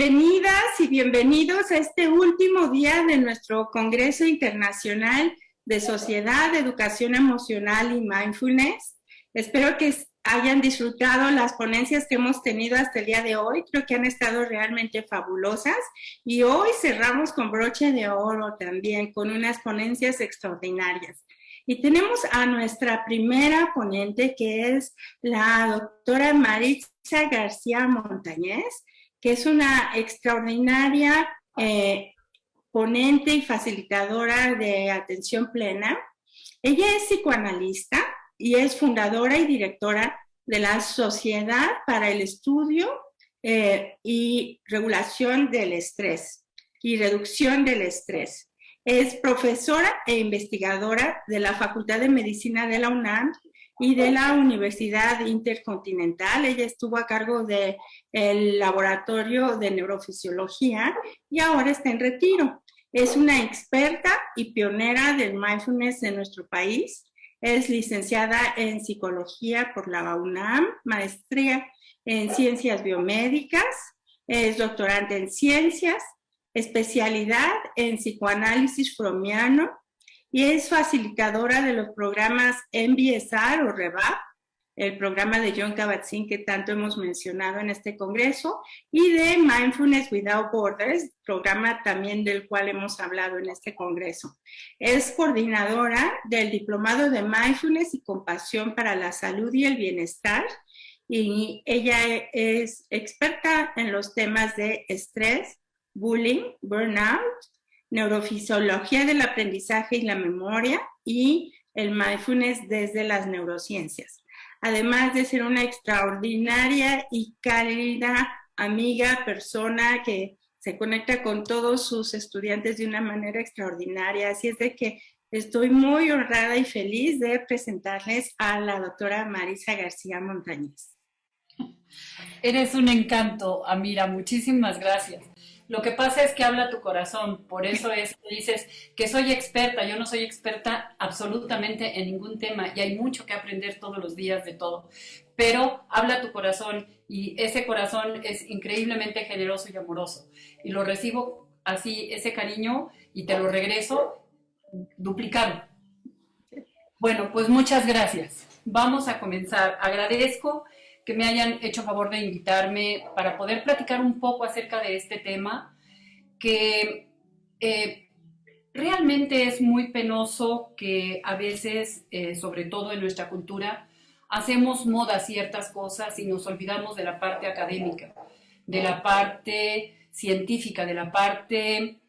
Bienvenidas y bienvenidos a este último día de nuestro Congreso Internacional de Sociedad, Educación Emocional y Mindfulness. Espero que hayan disfrutado las ponencias que hemos tenido hasta el día de hoy. Creo que han estado realmente fabulosas y hoy cerramos con broche de oro también, con unas ponencias extraordinarias. Y tenemos a nuestra primera ponente, que es la doctora Maritza García Montañez, que es una extraordinaria ponente y facilitadora de atención plena. Ella es psicoanalista y es fundadora y directora de la Sociedad para el Estudio y Regulación del Estrés y Reducción del Estrés. Es profesora e investigadora de la Facultad de Medicina de la UNAM y de la Universidad Intercontinental. Ella estuvo a cargo del laboratorio de neurofisiología y ahora está en retiro. Es una experta y pionera del mindfulness en nuestro país. Es licenciada en psicología por la UNAM, maestría en ciencias biomédicas, es doctorante en ciencias, especialidad en psicoanálisis freudiano, y es facilitadora de los programas MBSR o REVAP, el programa de Jon Kabat-Zinn que tanto hemos mencionado en este congreso, y de Mindfulness Without Borders, programa también del cual hemos hablado en este congreso. Es coordinadora del Diplomado de Mindfulness y Compasión para la Salud y el Bienestar, y ella es experta en los temas de estrés, bullying, burnout, neurofisiología del aprendizaje y la memoria y el mindfulness desde las neurociencias. Además de ser una extraordinaria y cálida amiga, persona que se conecta con todos sus estudiantes de una manera extraordinaria. Así es de que estoy muy honrada y feliz de presentarles a la doctora Maritza García Montañez. Eres un encanto, Amira, muchísimas gracias. Lo que pasa es que habla tu corazón, por eso es que dices que soy experta. Yo no soy experta absolutamente en ningún tema y hay mucho que aprender todos los días de todo, pero habla tu corazón y ese corazón es increíblemente generoso y amoroso y lo recibo así, ese cariño, y te lo regreso duplicado. Bueno, pues muchas gracias. Vamos a comenzar. Agradezco que me hayan hecho favor de invitarme para poder platicar un poco acerca de este tema, que realmente es muy penoso que a veces, sobre todo en nuestra cultura, hacemos moda ciertas cosas y nos olvidamos de la parte académica, de la parte científica, de la parte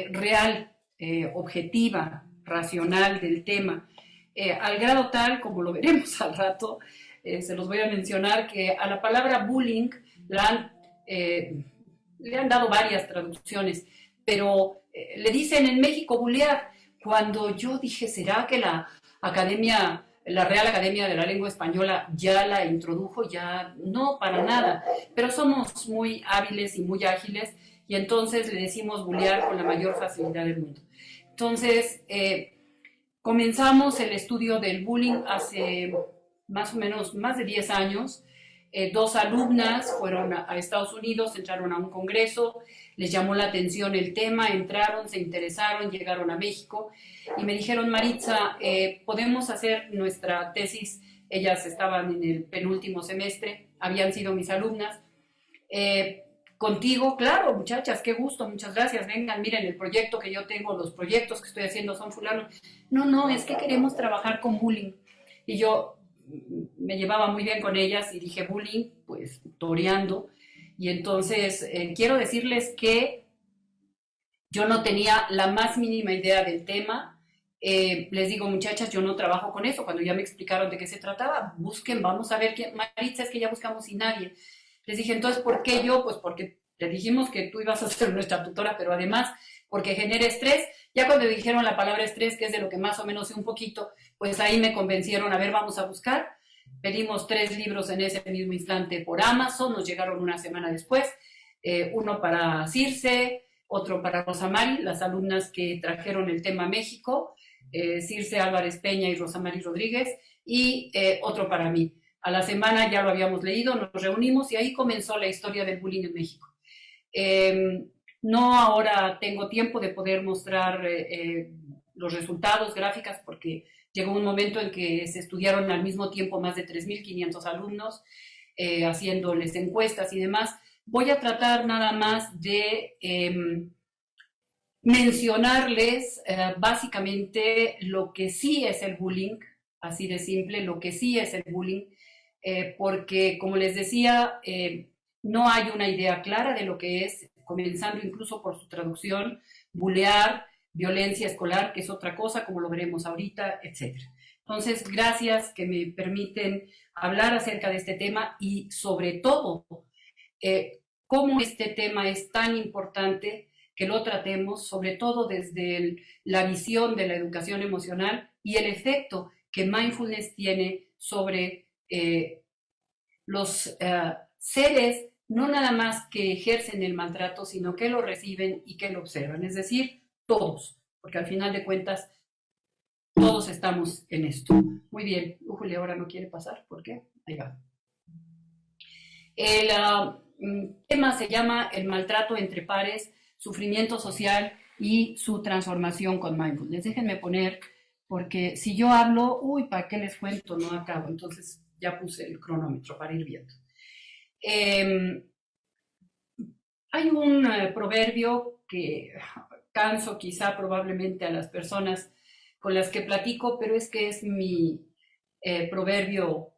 real, objetiva, racional del tema, al grado tal, como lo veremos al rato, se los voy a mencionar, que a la palabra bullying le han dado varias traducciones, pero le dicen en México bullear. Cuando yo dije, ¿será que la Real Academia de la Lengua Española ya la introdujo? Ya no, para nada, pero somos muy hábiles y muy ágiles y entonces le decimos bullear con la mayor facilidad del mundo. Entonces, comenzamos el estudio del bullying hace más o menos más de 10 años. Dos alumnas fueron a Estados Unidos, entraron a un congreso, les llamó la atención el tema, entraron, se interesaron, llegaron a México y me dijeron, Maritza, podemos hacer nuestra tesis. Ellas estaban en el penúltimo semestre, habían sido mis alumnas. Contigo, claro, muchachas, qué gusto, muchas gracias, vengan, miren el proyecto que yo tengo, los proyectos que estoy haciendo son fulanos. No, es que queremos trabajar con bullying. Y yo me llevaba muy bien con ellas y dije bullying, pues toreando. Y entonces quiero decirles que yo no tenía la más mínima idea del tema. Les digo, muchachas, yo no trabajo con eso. Cuando ya me explicaron de qué se trataba, busquen, vamos a ver quién. Maritza, es que ya buscamos y nadie. Les dije, entonces, ¿por qué yo? Pues porque te dijimos que tú ibas a ser nuestra tutora, pero además porque genera estrés. Ya cuando dijeron la palabra estrés, que es de lo que más o menos sé un poquito, pues ahí me convencieron, a ver, vamos a buscar. Pedimos 3 libros en ese mismo instante por Amazon, nos llegaron una semana después, uno para Circe, otro para Rosamari, las alumnas que trajeron el tema a México, Circe Álvarez Peña y Rosamari Rodríguez, y otro para mí. A la semana ya lo habíamos leído, nos reunimos y ahí comenzó la historia del bullying en México. No ahora tengo tiempo de poder mostrar los resultados, gráficas, porque llegó un momento en que se estudiaron al mismo tiempo más de 3.500 alumnos, haciéndoles encuestas y demás. Voy a tratar nada más de mencionarles básicamente lo que sí es el bullying, así de simple, lo que sí es el bullying, porque como les decía, no hay una idea clara de lo que es, comenzando incluso por su traducción, bulear, violencia escolar, que es otra cosa, como lo veremos ahorita, etc. Entonces, gracias que me permiten hablar acerca de este tema y sobre todo, cómo este tema es tan importante que lo tratemos, sobre todo desde la visión de la educación emocional y el efecto que mindfulness tiene sobre los seres, no nada más que ejercen el maltrato, sino que lo reciben y que lo observan, es decir, todos, porque al final de cuentas todos estamos en esto. Muy bien, Ujule ahora no quiere pasar, ¿por qué? Ahí va. El tema se llama el maltrato entre pares, sufrimiento social y su transformación con mindfulness. Déjenme poner, porque si yo hablo, uy, ¿para qué les cuento? No acabo, entonces ya puse el cronómetro para ir viendo. Hay un proverbio que canso quizá probablemente a las personas con las que platico, pero es que es mi proverbio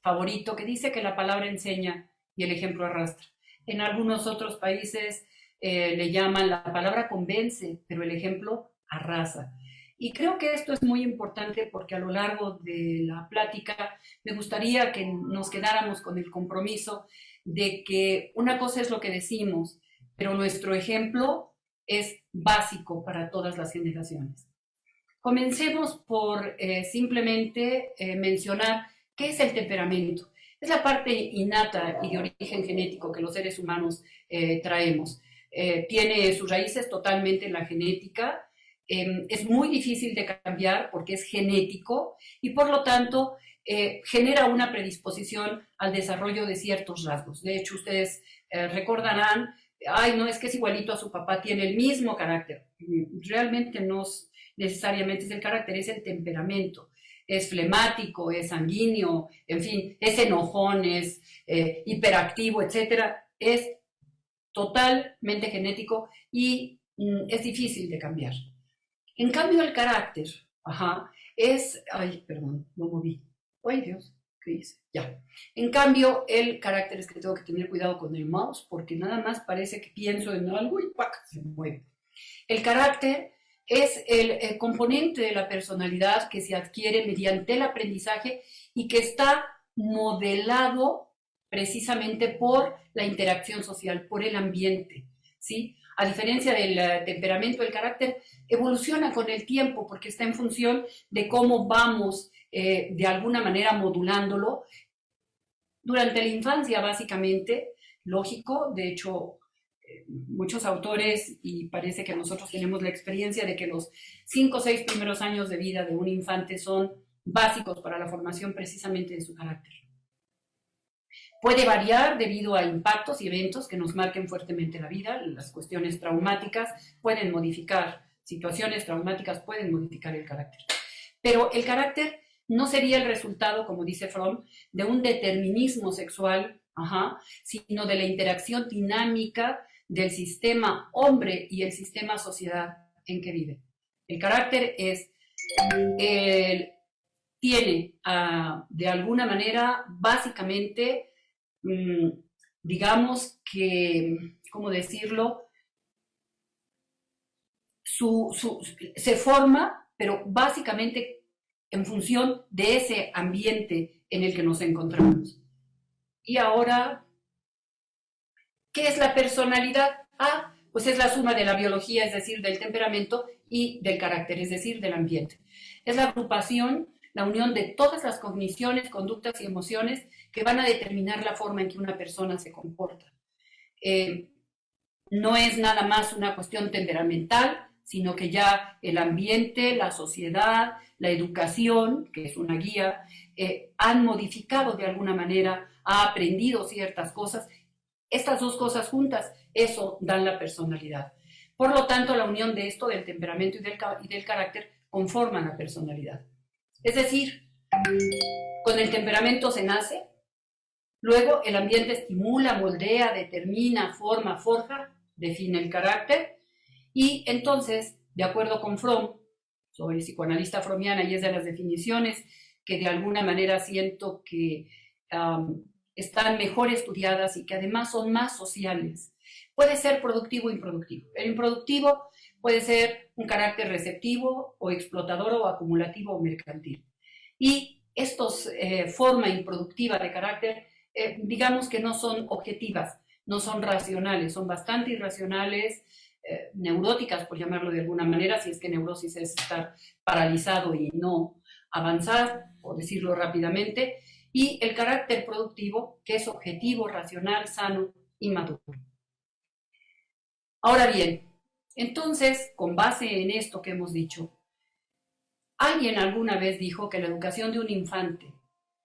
favorito, que dice que la palabra enseña y el ejemplo arrastra. En algunos otros países le llaman la palabra convence, pero el ejemplo arrasa. Y creo que esto es muy importante porque a lo largo de la plática me gustaría que nos quedáramos con el compromiso de que una cosa es lo que decimos, pero nuestro ejemplo es básico para todas las generaciones. Comencemos por simplemente mencionar qué es el temperamento. Es la parte innata y de origen genético que los seres humanos traemos. Tiene sus raíces totalmente en la genética. Es muy difícil de cambiar porque es genético y por lo tanto genera una predisposición al desarrollo de ciertos rasgos. De hecho, ustedes recordarán, ay, no, es que es igualito a su papá, tiene el mismo carácter. Realmente no necesariamente es el carácter, es el temperamento. Es flemático, es sanguíneo, en fin, es enojón, es hiperactivo, etcétera. Es totalmente genético y es difícil de cambiar. En cambio, el carácter, ay, perdón, no moví. Ay, Dios, ¿qué hice? Ya. En cambio, el carácter es que tengo que tener cuidado con el mouse porque nada más parece que pienso en algo y ¡pac! Se mueve. El carácter es el componente de la personalidad que se adquiere mediante el aprendizaje y que está modelado precisamente por la interacción social, por el ambiente, ¿sí? A diferencia del temperamento, el carácter evoluciona con el tiempo porque está en función de cómo vamos de alguna manera modulándolo. Durante la infancia, básicamente, lógico, de hecho, muchos autores, y parece que nosotros tenemos la experiencia de que los 5 o 6 primeros años de vida de un infante son básicos para la formación precisamente de su carácter. Puede variar debido a impactos y eventos que nos marquen fuertemente la vida. Las cuestiones traumáticas pueden modificar, situaciones traumáticas pueden modificar el carácter. Pero el carácter no sería el resultado, como dice Fromm, de un determinismo sexual, sino de la interacción dinámica del sistema hombre y el sistema sociedad en que vive. El carácter tiene de alguna manera, básicamente, digamos que, ¿cómo decirlo? Se forma, pero básicamente en función de ese ambiente en el que nos encontramos. Y ahora, ¿qué es la personalidad? Pues es la suma de la biología, es decir, del temperamento, y del carácter, es decir, del ambiente. Es la agrupación, la unión de todas las cogniciones, conductas y emociones que van a determinar la forma en que una persona se comporta. No es nada más una cuestión temperamental, sino que ya el ambiente, la sociedad, la educación, que es una guía, han modificado de alguna manera, ha aprendido ciertas cosas. Estas dos cosas juntas eso dan la personalidad. Por lo tanto, la unión de esto, del temperamento y del carácter, conforman la personalidad. Es decir, con el temperamento se nace, luego el ambiente estimula, moldea, determina, forma, forja, define el carácter, y entonces, de acuerdo con Fromm, soy psicoanalista freudiana y es de las definiciones que de alguna manera siento que están mejor estudiadas y que además son más sociales. Puede ser productivo o improductivo. El improductivo puede ser un carácter receptivo o explotador o acumulativo o mercantil. Y estos forma improductiva de carácter, digamos que no son objetivas, no son racionales, son bastante irracionales, neuróticas, por llamarlo de alguna manera, si es que neurosis es estar paralizado y no avanzar, por decirlo rápidamente, y el carácter productivo, que es objetivo, racional, sano y maduro. Ahora bien, entonces, con base en esto que hemos dicho, alguien alguna vez dijo que la educación de un infante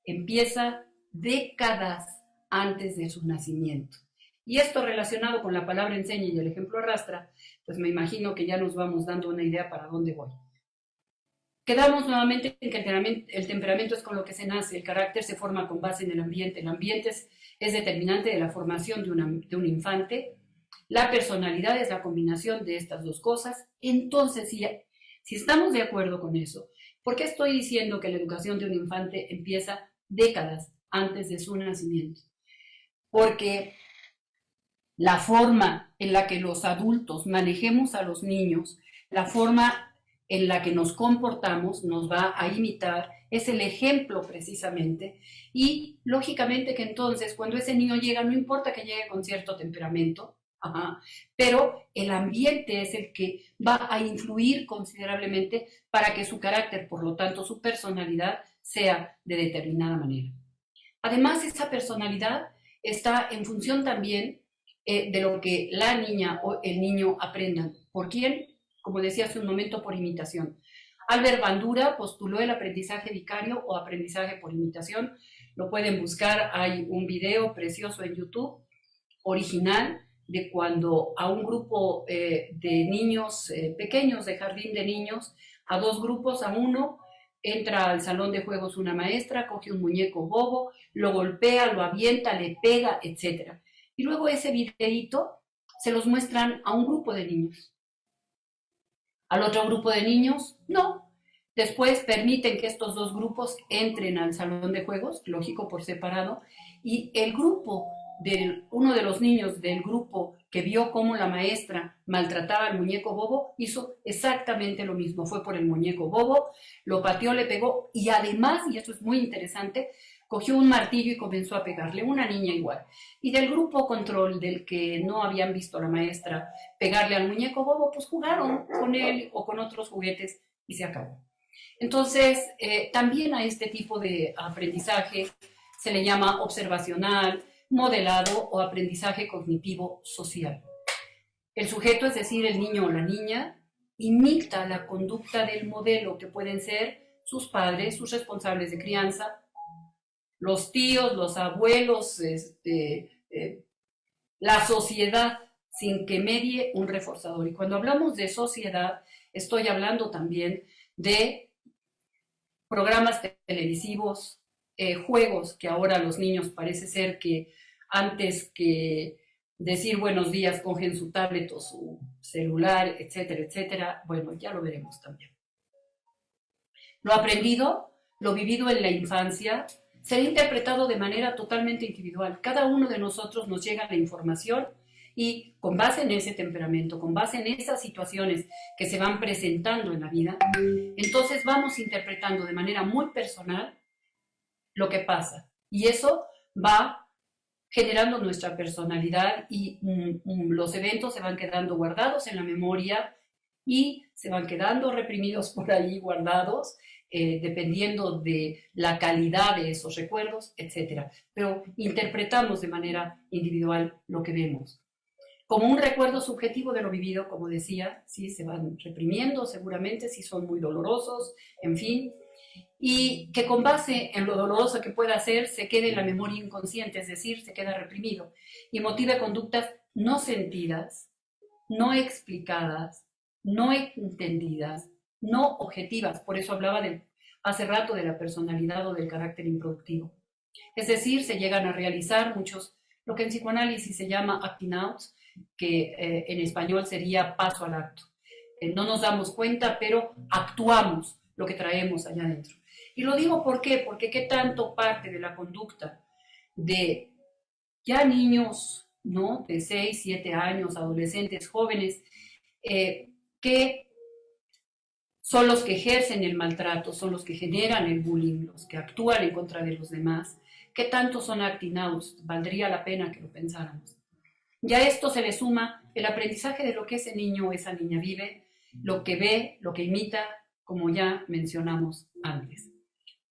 empieza décadas antes de su nacimiento. Y esto relacionado con la palabra enseña y el ejemplo arrastra, pues me imagino que ya nos vamos dando una idea para dónde voy. Quedamos nuevamente en que el temperamento es con lo que se nace, el carácter se forma con base en el ambiente es determinante de la formación de un infante, la personalidad es la combinación de estas dos cosas. Entonces, si estamos de acuerdo con eso, ¿por qué estoy diciendo que la educación de un infante empieza décadas antes de su nacimiento? Porque la forma en la que los adultos manejemos a los niños, la forma en la que nos comportamos, nos va a imitar, es el ejemplo precisamente, y lógicamente que entonces cuando ese niño llega, no importa que llegue con cierto temperamento, pero el ambiente es el que va a influir considerablemente para que su carácter, por lo tanto su personalidad, sea de determinada manera. Además, esa personalidad está en función también de lo que la niña o el niño aprendan. ¿Por quién? Como decía hace un momento, por imitación. Albert Bandura postuló el aprendizaje vicario o aprendizaje por imitación. Lo pueden buscar, hay un video precioso en YouTube, original, de cuando a un grupo de niños pequeños, de jardín de niños, a dos grupos, a uno, entra al salón de juegos una maestra, coge un muñeco bobo, lo golpea, lo avienta, le pega, etc. Y luego ese videíto se los muestran a un grupo de niños. Al otro grupo de niños, no. Después permiten que estos dos grupos entren al salón de juegos, lógico por separado, y el grupo uno de los niños del grupo que vio cómo la maestra maltrataba al muñeco bobo, hizo exactamente lo mismo. Fue por el muñeco bobo, lo pateó, le pegó, y además, y esto es muy interesante, cogió un martillo y comenzó a pegarle, una niña igual. Y del grupo control, del que no habían visto a la maestra pegarle al muñeco bobo, pues jugaron con él o con otros juguetes y se acabó. Entonces, también a este tipo de aprendizaje se le llama observacional, modelado o aprendizaje cognitivo social. El sujeto, es decir, el niño o la niña, imita la conducta del modelo, que pueden ser sus padres, sus responsables de crianza, los tíos, los abuelos, la sociedad, sin que medie un reforzador. Y cuando hablamos de sociedad, estoy hablando también de programas televisivos, juegos, que ahora los niños parece ser que antes que decir buenos días cogen su tablet o su celular, etcétera, etcétera. Bueno, ya lo veremos también. Lo aprendido, lo vivido en la infancia, será interpretado de manera totalmente individual. Cada uno de nosotros nos llega la información y con base en ese temperamento, con base en esas situaciones que se van presentando en la vida, entonces vamos interpretando de manera muy personal lo que pasa. Y eso va generando nuestra personalidad y los eventos se van quedando guardados en la memoria y se van quedando reprimidos por ahí, guardados, dependiendo de la calidad de esos recuerdos, etc. Pero interpretamos de manera individual lo que vemos. Como un recuerdo subjetivo de lo vivido, como decía, sí, se van reprimiendo seguramente, si son muy dolorosos, en fin, y que con base en lo doloroso que pueda ser, se quede en la memoria inconsciente, es decir, se queda reprimido, y motive conductas no sentidas, no explicadas, no entendidas, no objetivas. Por eso hablaba hace rato de la personalidad o del carácter improductivo. Es decir, se llegan a realizar muchos, lo que en psicoanálisis se llama acting outs, que en español sería paso al acto. No nos damos cuenta, pero actuamos lo que traemos allá adentro. Y lo digo ¿por qué? Porque qué tanto parte de la conducta de ya niños, ¿no? De 6, 7 años, adolescentes, jóvenes, que son los que ejercen el maltrato, son los que generan el bullying, los que actúan en contra de los demás. ¿Qué tanto son acting outs? Valdría la pena que lo pensáramos. Ya a esto se le suma el aprendizaje de lo que ese niño o esa niña vive, lo que ve, lo que imita, como ya mencionamos antes.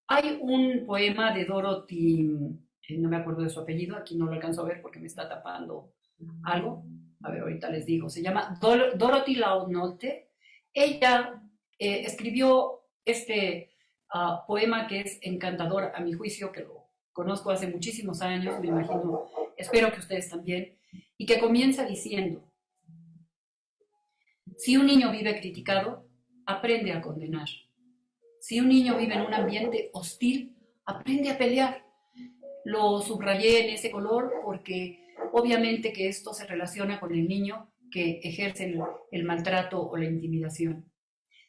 Hay un poema de Dorothy, no me acuerdo de su apellido, aquí no lo alcanzo a ver porque me está tapando algo. A ver, ahorita les digo. Se llama Dorothy Law Nolte. Ella escribió este poema que es encantador a mi juicio, que lo conozco hace muchísimos años, me imagino, espero que ustedes también, y que comienza diciendo: si un niño vive criticado, aprende a condenar. Si un niño vive en un ambiente hostil, aprende a pelear. Lo subrayé en ese color porque obviamente que esto se relaciona con el niño que ejerce el maltrato o la intimidación.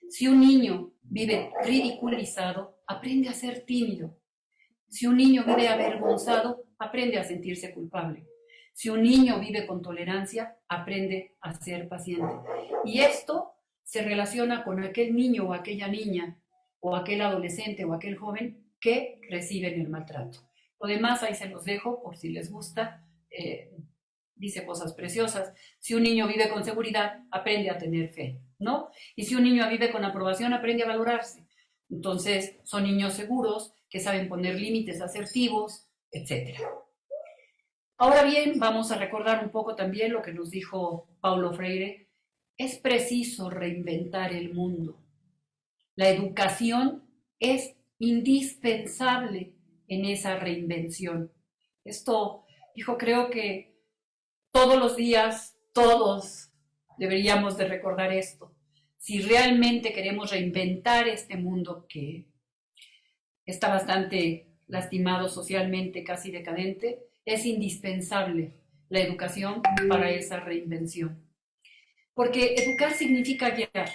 Si un niño vive ridiculizado, aprende a ser tímido. Si un niño vive avergonzado, aprende a sentirse culpable. Si un niño vive con tolerancia, aprende a ser paciente. Y esto se relaciona con aquel niño o aquella niña, o aquel adolescente o aquel joven que reciben el maltrato. Lo demás ahí se los dejo por si les gusta. Dice cosas preciosas. Si un niño vive con seguridad, aprende a tener fe, ¿no? Y si un niño vive con aprobación, aprende a valorarse. Entonces, son niños seguros, que saben poner límites asertivos, etc. Ahora bien, vamos a recordar un poco también lo que nos dijo Paulo Freire. Es preciso reinventar el mundo. La educación es indispensable en esa reinvención. Esto, hijo, creo que todos los días, todos deberíamos de recordar esto. Si realmente queremos reinventar este mundo que está bastante lastimado socialmente, casi decadente, es indispensable la educación para esa reinvención. Porque educar significa guiar.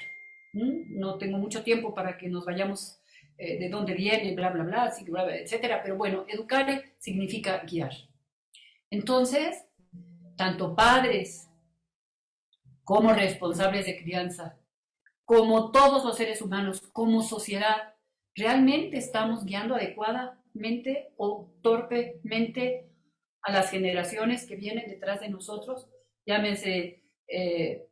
No tengo mucho tiempo para que nos vayamos de dónde viene, bla, bla, bla, etcétera, pero bueno, educar significa guiar. Entonces, tanto padres como responsables de crianza, como todos los seres humanos, como sociedad, ¿realmente estamos guiando adecuadamente o torpemente a las generaciones que vienen detrás de nosotros? Llámese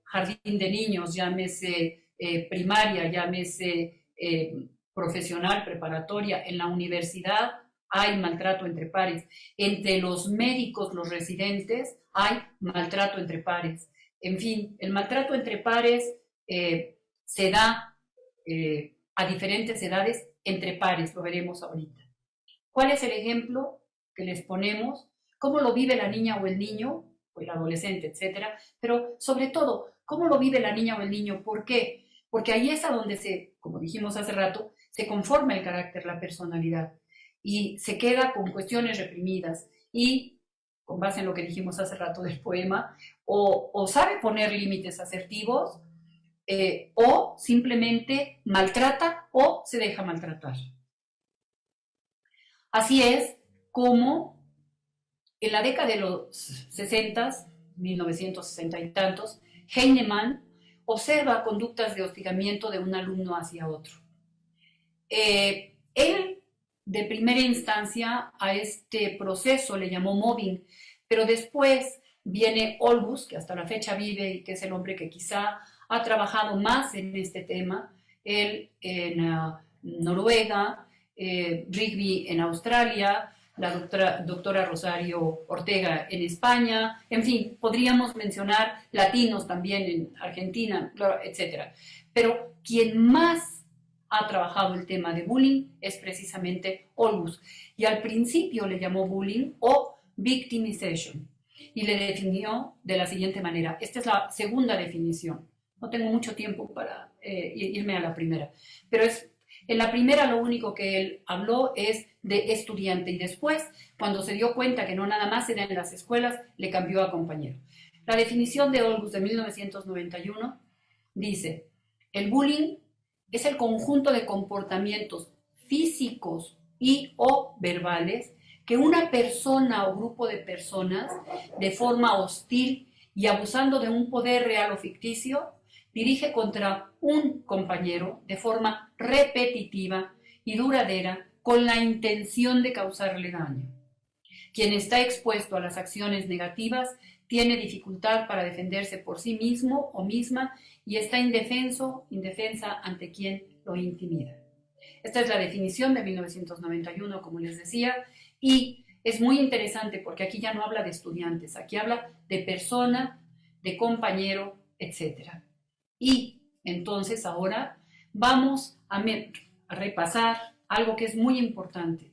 jardín de niños, llámese primaria, llámese profesional, preparatoria, en la universidad hay maltrato entre pares, entre los médicos, los residentes, hay maltrato entre pares. En fin, el maltrato entre pares se da a diferentes edades entre pares, lo veremos ahorita. ¿Cuál es el ejemplo que les ponemos? ¿Cómo lo vive la niña o el niño, o el adolescente, etcétera? Pero sobre todo, ¿cómo lo vive la niña o el niño? ¿Por qué? Porque ahí es a donde como dijimos hace rato, se conforma el carácter, la personalidad, y se queda con cuestiones reprimidas, y con base en lo que dijimos hace rato del poema, o sabe poner límites asertivos, o simplemente maltrata o se deja maltratar. Así es como en la década de los 60, 1960 y tantos, Heinemann observa conductas de hostigamiento de un alumno hacia otro. Él, de primera instancia, a este proceso le llamó mobbing, pero después viene Olbus, que hasta la fecha vive y que es el hombre que quizá ha trabajado más en este tema, él en Noruega, Rigby en Australia, la doctora Rosario Ortega en España, en fin, podríamos mencionar latinos también en Argentina, etc. Pero quien más ha trabajado el tema de bullying es precisamente Olbus, y al principio le llamó bullying o victimization. y le definió de la siguiente manera. Esta es la segunda definición. No tengo mucho tiempo para irme a la primera, pero en la primera lo único que él habló es de estudiante y después, cuando se dio cuenta que no nada más era en las escuelas, le cambió a compañero. La definición de Olgus de 1991 dice: el bullying es el conjunto de comportamientos físicos y o verbales que una persona o grupo de personas, de forma hostil y abusando de un poder real o ficticio, dirige contra un compañero de forma repetitiva y duradera con la intención de causarle daño. Quien está expuesto a las acciones negativas tiene dificultad para defenderse por sí mismo o misma y está indefensa ante quien lo intimida. Esta es la definición de 1991, como les decía, y es muy interesante porque aquí ya no habla de estudiantes, aquí habla de persona, de compañero, etc. Y entonces ahora vamos a repasar algo que es muy importante.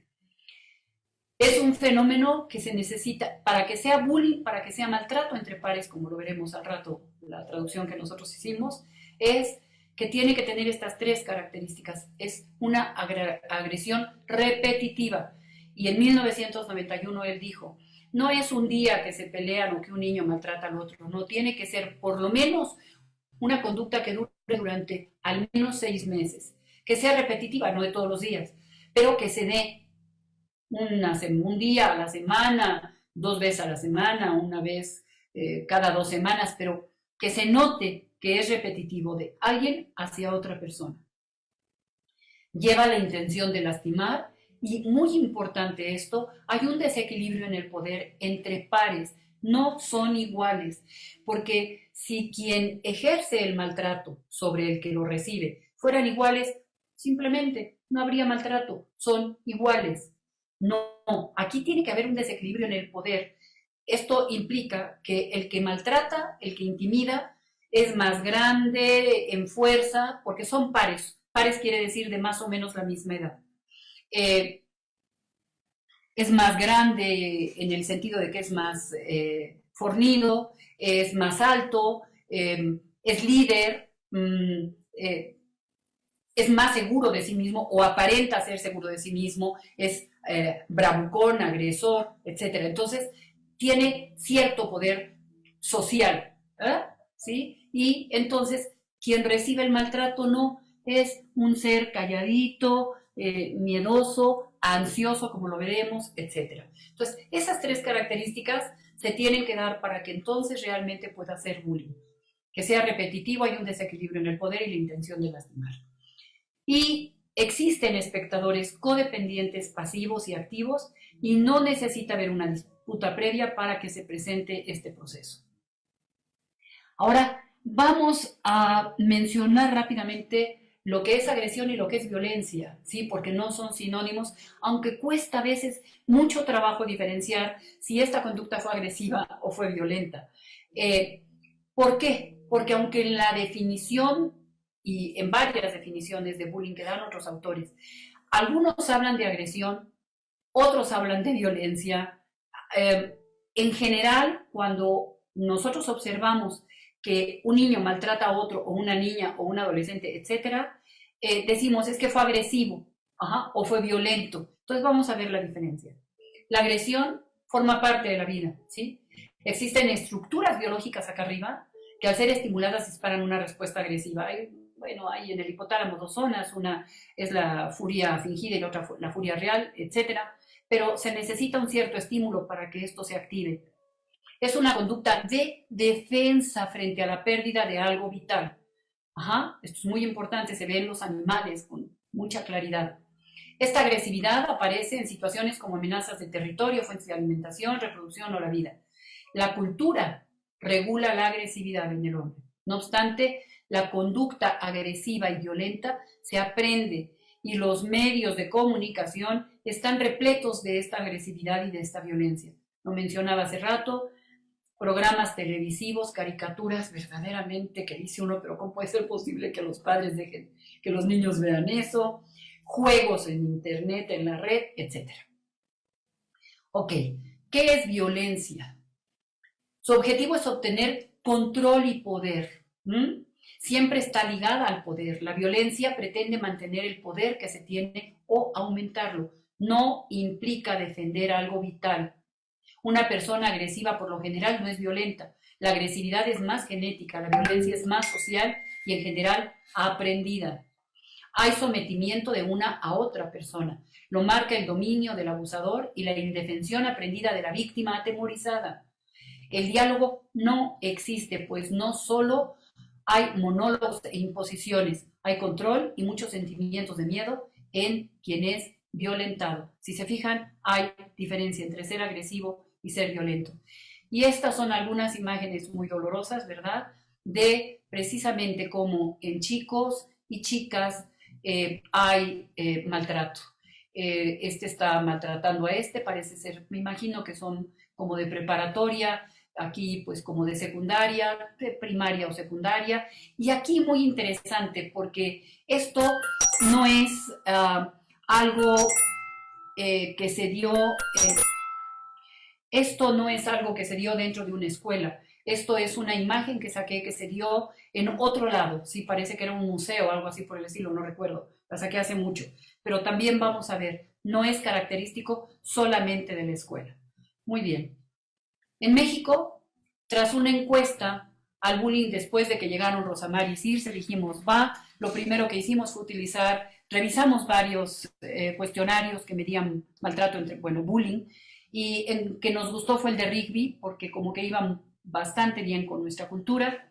Es un fenómeno que se necesita para que sea bullying, para que sea maltrato entre pares, como lo veremos al rato, la traducción que nosotros hicimos, es que tiene que tener estas tres características. Es una agresión repetitiva. Y en 1991 él dijo, no es un día que se pelean o que un niño maltrata al otro, no, tiene que ser por lo menos una conducta que dure durante al menos 6 meses, que sea repetitiva, no de todos los días, pero que se dé un día a la semana, 2 veces a la semana, una vez cada 2 semanas, pero que se note que es repetitivo de alguien hacia otra persona. Lleva la intención de lastimar y, muy importante esto, hay un desequilibrio en el poder entre pares, no son iguales, porque si quien ejerce el maltrato sobre el que lo recibe fueran iguales, simplemente no habría maltrato, son iguales. No, aquí tiene que haber un desequilibrio en el poder. Esto implica que el que maltrata, el que intimida, es más grande en fuerza, porque son pares. Pares quiere decir de más o menos la misma edad. Es más grande en el sentido de que es más fornido, es más alto, es líder, es más seguro de sí mismo o aparenta ser seguro de sí mismo, es bravucón, agresor, etc. Entonces, tiene cierto poder social, ¿sí? Y entonces, quien recibe el maltrato no es un ser calladito, miedoso, ansioso, como lo veremos, etc. Entonces, esas 3 características se tienen que dar para que entonces realmente pueda ser bullying. Que sea repetitivo, hay un desequilibrio en el poder y la intención de lastimar. Y existen espectadores codependientes pasivos y activos y no necesita haber una disputa previa para que se presente este proceso. Ahora vamos a mencionar rápidamente lo que es agresión y lo que es violencia, ¿sí? Porque no son sinónimos, aunque cuesta a veces mucho trabajo diferenciar si esta conducta fue agresiva o fue violenta. ¿Por qué? Porque aunque en la definición y en varias definiciones de bullying que dan otros autores, algunos hablan de agresión, otros hablan de violencia. En general, cuando nosotros observamos que un niño maltrata a otro, o una niña, o un adolescente, etcétera, decimos es que fue agresivo, o fue violento. Entonces vamos a ver la diferencia. La agresión forma parte de la vida, ¿sí? Existen estructuras biológicas acá arriba que al ser estimuladas disparan una respuesta agresiva. Hay en el hipotálamo 2 zonas, una es la furia fingida y la otra la furia real, etcétera, pero se necesita un cierto estímulo para que esto se active. Es una conducta de defensa frente a la pérdida de algo vital. Esto es muy importante, se ve en los animales con mucha claridad. Esta agresividad aparece en situaciones como amenazas de territorio, fuentes de alimentación, reproducción o la vida. La cultura regula la agresividad en el hombre. No obstante, la conducta agresiva y violenta se aprende y los medios de comunicación están repletos de esta agresividad y de esta violencia. Lo mencionaba hace rato, programas televisivos, caricaturas, verdaderamente que dice uno, pero ¿cómo puede ser posible que los padres dejen que los niños vean eso? Juegos en internet, en la red, etc. Ok, ¿qué es violencia? Su objetivo es obtener control y poder. Siempre está ligada al poder. La violencia pretende mantener el poder que se tiene o aumentarlo. No implica defender algo vital. Una persona agresiva por lo general no es violenta. La agresividad es más genética, la violencia es más social y en general aprendida. Hay sometimiento de una a otra persona. Lo marca el dominio del abusador y la indefensión aprendida de la víctima atemorizada. El diálogo no existe, pues no solo hay monólogos e imposiciones, hay control y muchos sentimientos de miedo en quien es violentado. Si se fijan, hay diferencia entre ser agresivo y ser violento. Y estas son algunas imágenes muy dolorosas, ¿verdad? De precisamente cómo en chicos y chicas hay maltrato. Este está maltratando a este, parece ser, me imagino que son como de preparatoria, aquí pues como de secundaria, de primaria o secundaria. Y aquí muy interesante porque esto no es algo que se dio... Esto no es algo que se dio dentro de una escuela. Esto es una imagen que saqué que se dio en otro lado. Sí, parece que era un museo o algo así por el estilo, no recuerdo. La saqué hace mucho. Pero también vamos a ver, no es característico solamente de la escuela. Muy bien. En México, tras una encuesta al bullying después de que llegaron Rosamar y Circe, dijimos, lo primero que hicimos fue revisamos varios cuestionarios que medían maltrato bullying, y el que nos gustó fue el de Rigby, porque como que iba bastante bien con nuestra cultura.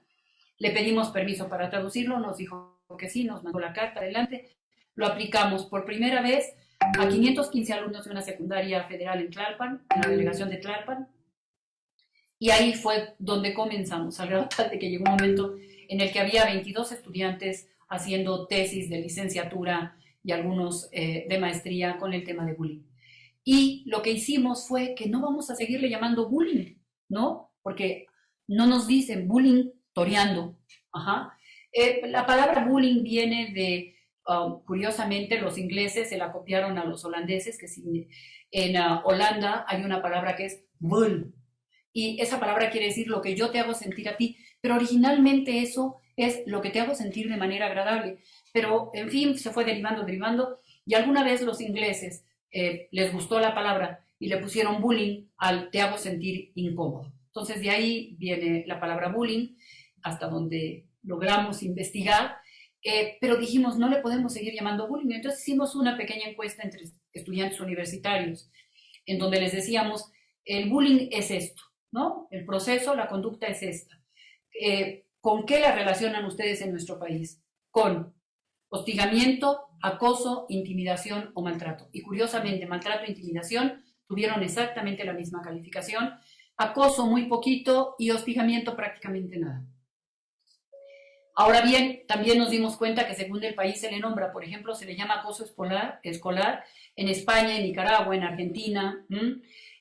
Le pedimos permiso para traducirlo, nos dijo que sí, nos mandó la carta adelante, lo aplicamos por primera vez a 515 alumnos de una secundaria federal en Tlalpan, en la delegación de Tlalpan, y ahí fue donde comenzamos, al grado tal de que llegó un momento en el que había 22 estudiantes haciendo tesis de licenciatura y algunos de maestría con el tema de bullying. Y lo que hicimos fue que no vamos a seguirle llamando bullying, ¿no? Porque no nos dicen bullying toreando. La palabra bullying viene de, curiosamente, los ingleses se la copiaron a los holandeses, que en Holanda hay una palabra que es bull. Y esa palabra quiere decir lo que yo te hago sentir a ti, pero originalmente eso es lo que te hago sentir de manera agradable. Pero, en fin, se fue derivando, y alguna vez los ingleses les gustó la palabra y le pusieron bullying al te hago sentir incómodo. Entonces de ahí viene la palabra bullying, hasta donde logramos investigar, pero dijimos no le podemos seguir llamando bullying. Entonces hicimos una pequeña encuesta entre estudiantes universitarios en donde les decíamos el bullying es esto, ¿no? El proceso, la conducta es esta. ¿Con qué la relacionan ustedes en nuestro país? Con hostigamiento, acoso, intimidación o maltrato. Y curiosamente, maltrato e intimidación tuvieron exactamente la misma calificación. Acoso muy poquito y hostigamiento prácticamente nada. Ahora bien, también nos dimos cuenta que según el país se le nombra, por ejemplo, se le llama acoso escolar en España, en Nicaragua, en Argentina.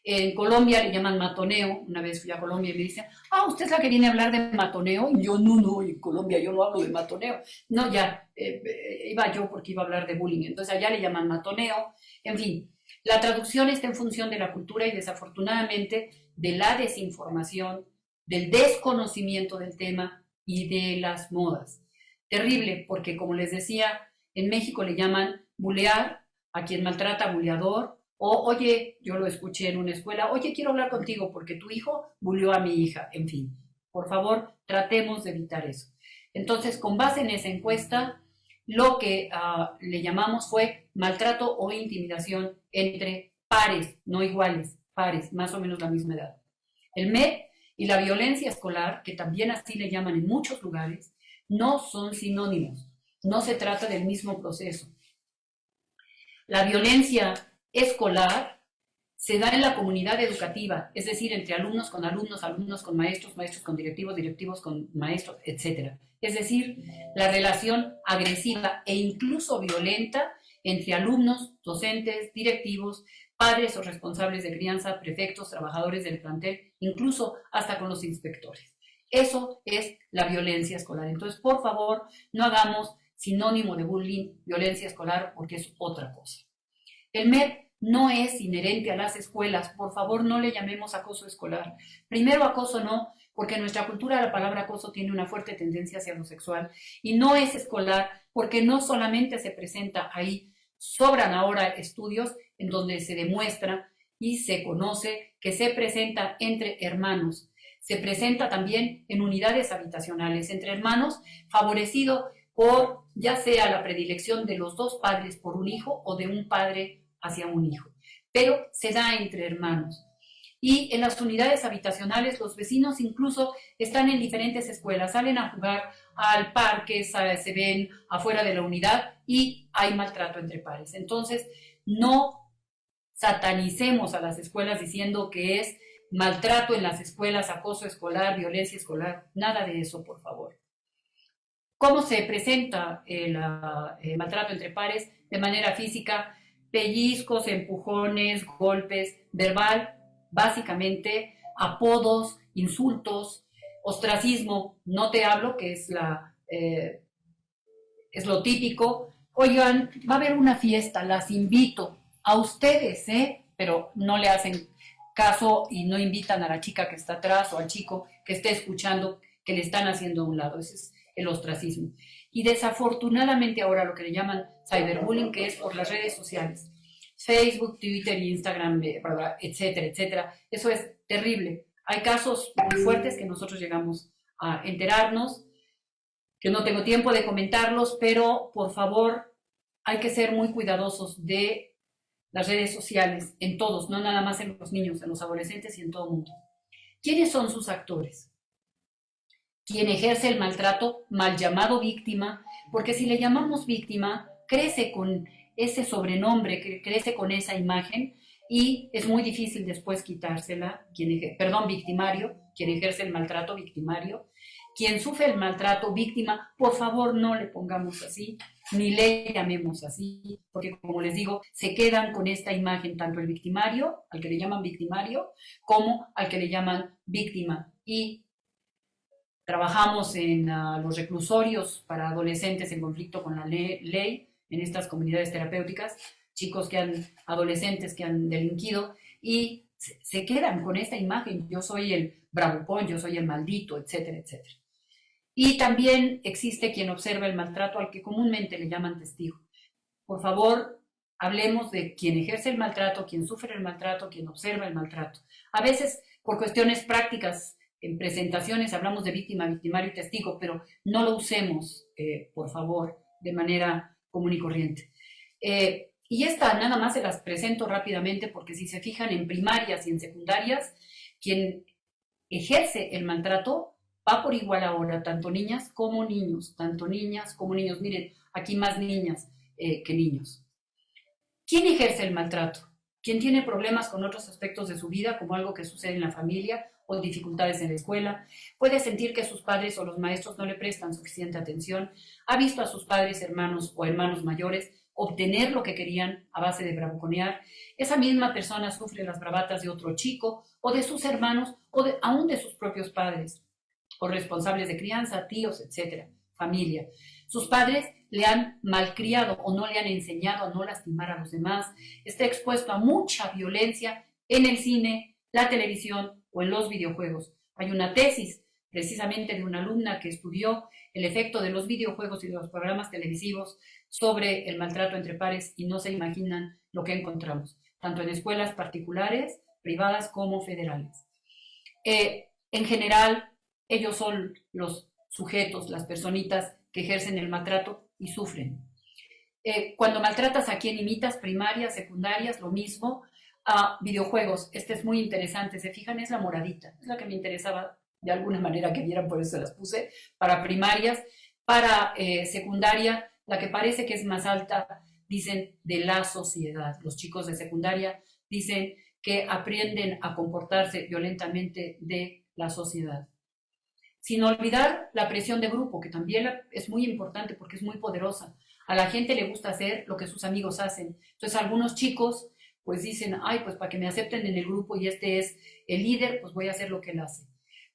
En Colombia le llaman matoneo. Una vez fui a Colombia y me dicen, usted es la que viene a hablar de matoneo. Y yo, no, en Colombia yo no hablo de matoneo. No, iba yo porque iba a hablar de bullying. Entonces allá le llaman matoneo. En fin, la traducción está en función de la cultura y desafortunadamente de la desinformación, del desconocimiento del tema y de las modas. Terrible, porque como les decía, en México le llaman bulear a quien maltrata, buleador. O, oye, yo lo escuché en una escuela, oye, quiero hablar contigo porque tu hijo buleó a mi hija. En fin, por favor, tratemos de evitar eso. Entonces, con base en esa encuesta, lo que le llamamos fue maltrato o intimidación entre pares, no iguales, pares, más o menos la misma edad. El MED y la violencia escolar, que también así le llaman en muchos lugares, no son sinónimos. No se trata del mismo proceso. La violencia escolar se da en la comunidad educativa, es decir, entre alumnos con alumnos, alumnos con maestros, maestros con directivos, directivos con maestros, etc. Es decir, la relación agresiva e incluso violenta entre alumnos, docentes, directivos, padres o responsables de crianza, prefectos, trabajadores del plantel, incluso hasta con los inspectores. Eso es la violencia escolar. Entonces, por favor, no hagamos sinónimo de bullying, violencia escolar, porque es otra cosa. El MED no es inherente a las escuelas. Por favor, no le llamemos acoso escolar. Primero, acoso no, porque en nuestra cultura la palabra acoso tiene una fuerte tendencia hacia lo sexual, y no es escolar porque no solamente se presenta ahí, sobran ahora estudios en donde se demuestra y se conoce que se presenta entre hermanos, se presenta también en unidades habitacionales entre hermanos, favorecido por ya sea la predilección de los dos padres por un hijo o de un padre hacia un hijo, pero se da entre hermanos. Y en las unidades habitacionales los vecinos incluso están en diferentes escuelas, salen a jugar al parque, se ven afuera de la unidad y hay maltrato entre pares. Entonces, no satanicemos a las escuelas diciendo que es maltrato en las escuelas, acoso escolar, violencia escolar, nada de eso, por favor. ¿Cómo se presenta el maltrato entre pares? De manera física, pellizcos, empujones, golpes, verbal, básicamente, apodos, insultos, ostracismo, no te hablo, que es es lo típico. Oigan, va a haber una fiesta, las invito a ustedes, pero no le hacen caso y no invitan a la chica que está atrás o al chico que esté escuchando, que le están haciendo a un lado. Ese es el ostracismo. Y desafortunadamente ahora lo que le llaman cyberbullying, que es por las redes sociales, Facebook, Twitter, Instagram, etcétera, etcétera. Eso es terrible. Hay casos muy fuertes que nosotros llegamos a enterarnos, que no tengo tiempo de comentarlos, pero por favor hay que ser muy cuidadosos de las redes sociales, en todos, no nada más en los niños, en los adolescentes y en todo el mundo. ¿Quiénes son sus actores? Quien ejerce el maltrato, mal llamado víctima, porque si le llamamos víctima, crece con ese sobrenombre, crece con esa imagen y es muy difícil después quitársela. Victimario, quien ejerce el maltrato, victimario. Quien sufre el maltrato, víctima, por favor no le pongamos así, ni le llamemos así, porque como les digo, se quedan con esta imagen tanto el victimario, al que le llaman victimario, como al que le llaman víctima. Y trabajamos en los reclusorios para adolescentes en conflicto con la ley, en estas comunidades terapéuticas, adolescentes que han delinquido y se quedan con esta imagen, yo soy el bravucón, yo soy el maldito, etcétera, etcétera. Y también existe quien observa el maltrato, al que comúnmente le llaman testigo. Por favor, hablemos de quien ejerce el maltrato, quien sufre el maltrato, quien observa el maltrato. A veces, por cuestiones prácticas, en presentaciones hablamos de víctima, victimario y testigo, pero no lo usemos, por favor, de manera común y corriente. Y esta nada más se las presento rápidamente porque si se fijan en primarias y en secundarias, quien ejerce el maltrato va por igual ahora, tanto niñas como niños, tanto niñas como niños. Miren, aquí más niñas que niños. ¿Quién ejerce el maltrato? ¿Quién tiene problemas con otros aspectos de su vida, como algo que sucede en la familia o dificultades en la escuela? Puede sentir que sus padres o los maestros no le prestan suficiente atención. Ha visto a sus padres, hermanos o hermanos mayores obtener lo que querían a base de bravuconear. Esa misma persona sufre las bravatas de otro chico o de sus hermanos o aún de sus propios padres o responsables de crianza, tíos, etcétera, familia. Sus padres le han malcriado o no le han enseñado a no lastimar a los demás. Está expuesto a mucha violencia en el cine, la televisión o en los videojuegos. Hay una tesis precisamente de una alumna que estudió el efecto de los videojuegos y de los programas televisivos sobre el maltrato entre pares y no se imaginan lo que encontramos, tanto en escuelas particulares, privadas como federales. En general, ellos son los sujetos, las personitas que ejercen el maltrato y sufren. Cuando maltratas a quien imitas, primarias, secundarias, lo mismo. Videojuegos, este es muy interesante, se fijan, es la moradita, es la que me interesaba de alguna manera que vieran, por eso las puse, para primarias. Para secundaria, la que parece que es más alta, dicen de la sociedad. Los chicos de secundaria dicen que aprenden a comportarse violentamente de la sociedad. Sin olvidar la presión de grupo, que también es muy importante porque es muy poderosa. A la gente le gusta hacer lo que sus amigos hacen. Entonces algunos chicos pues dicen, ay, pues para que me acepten en el grupo y este es el líder, pues voy a hacer lo que él hace.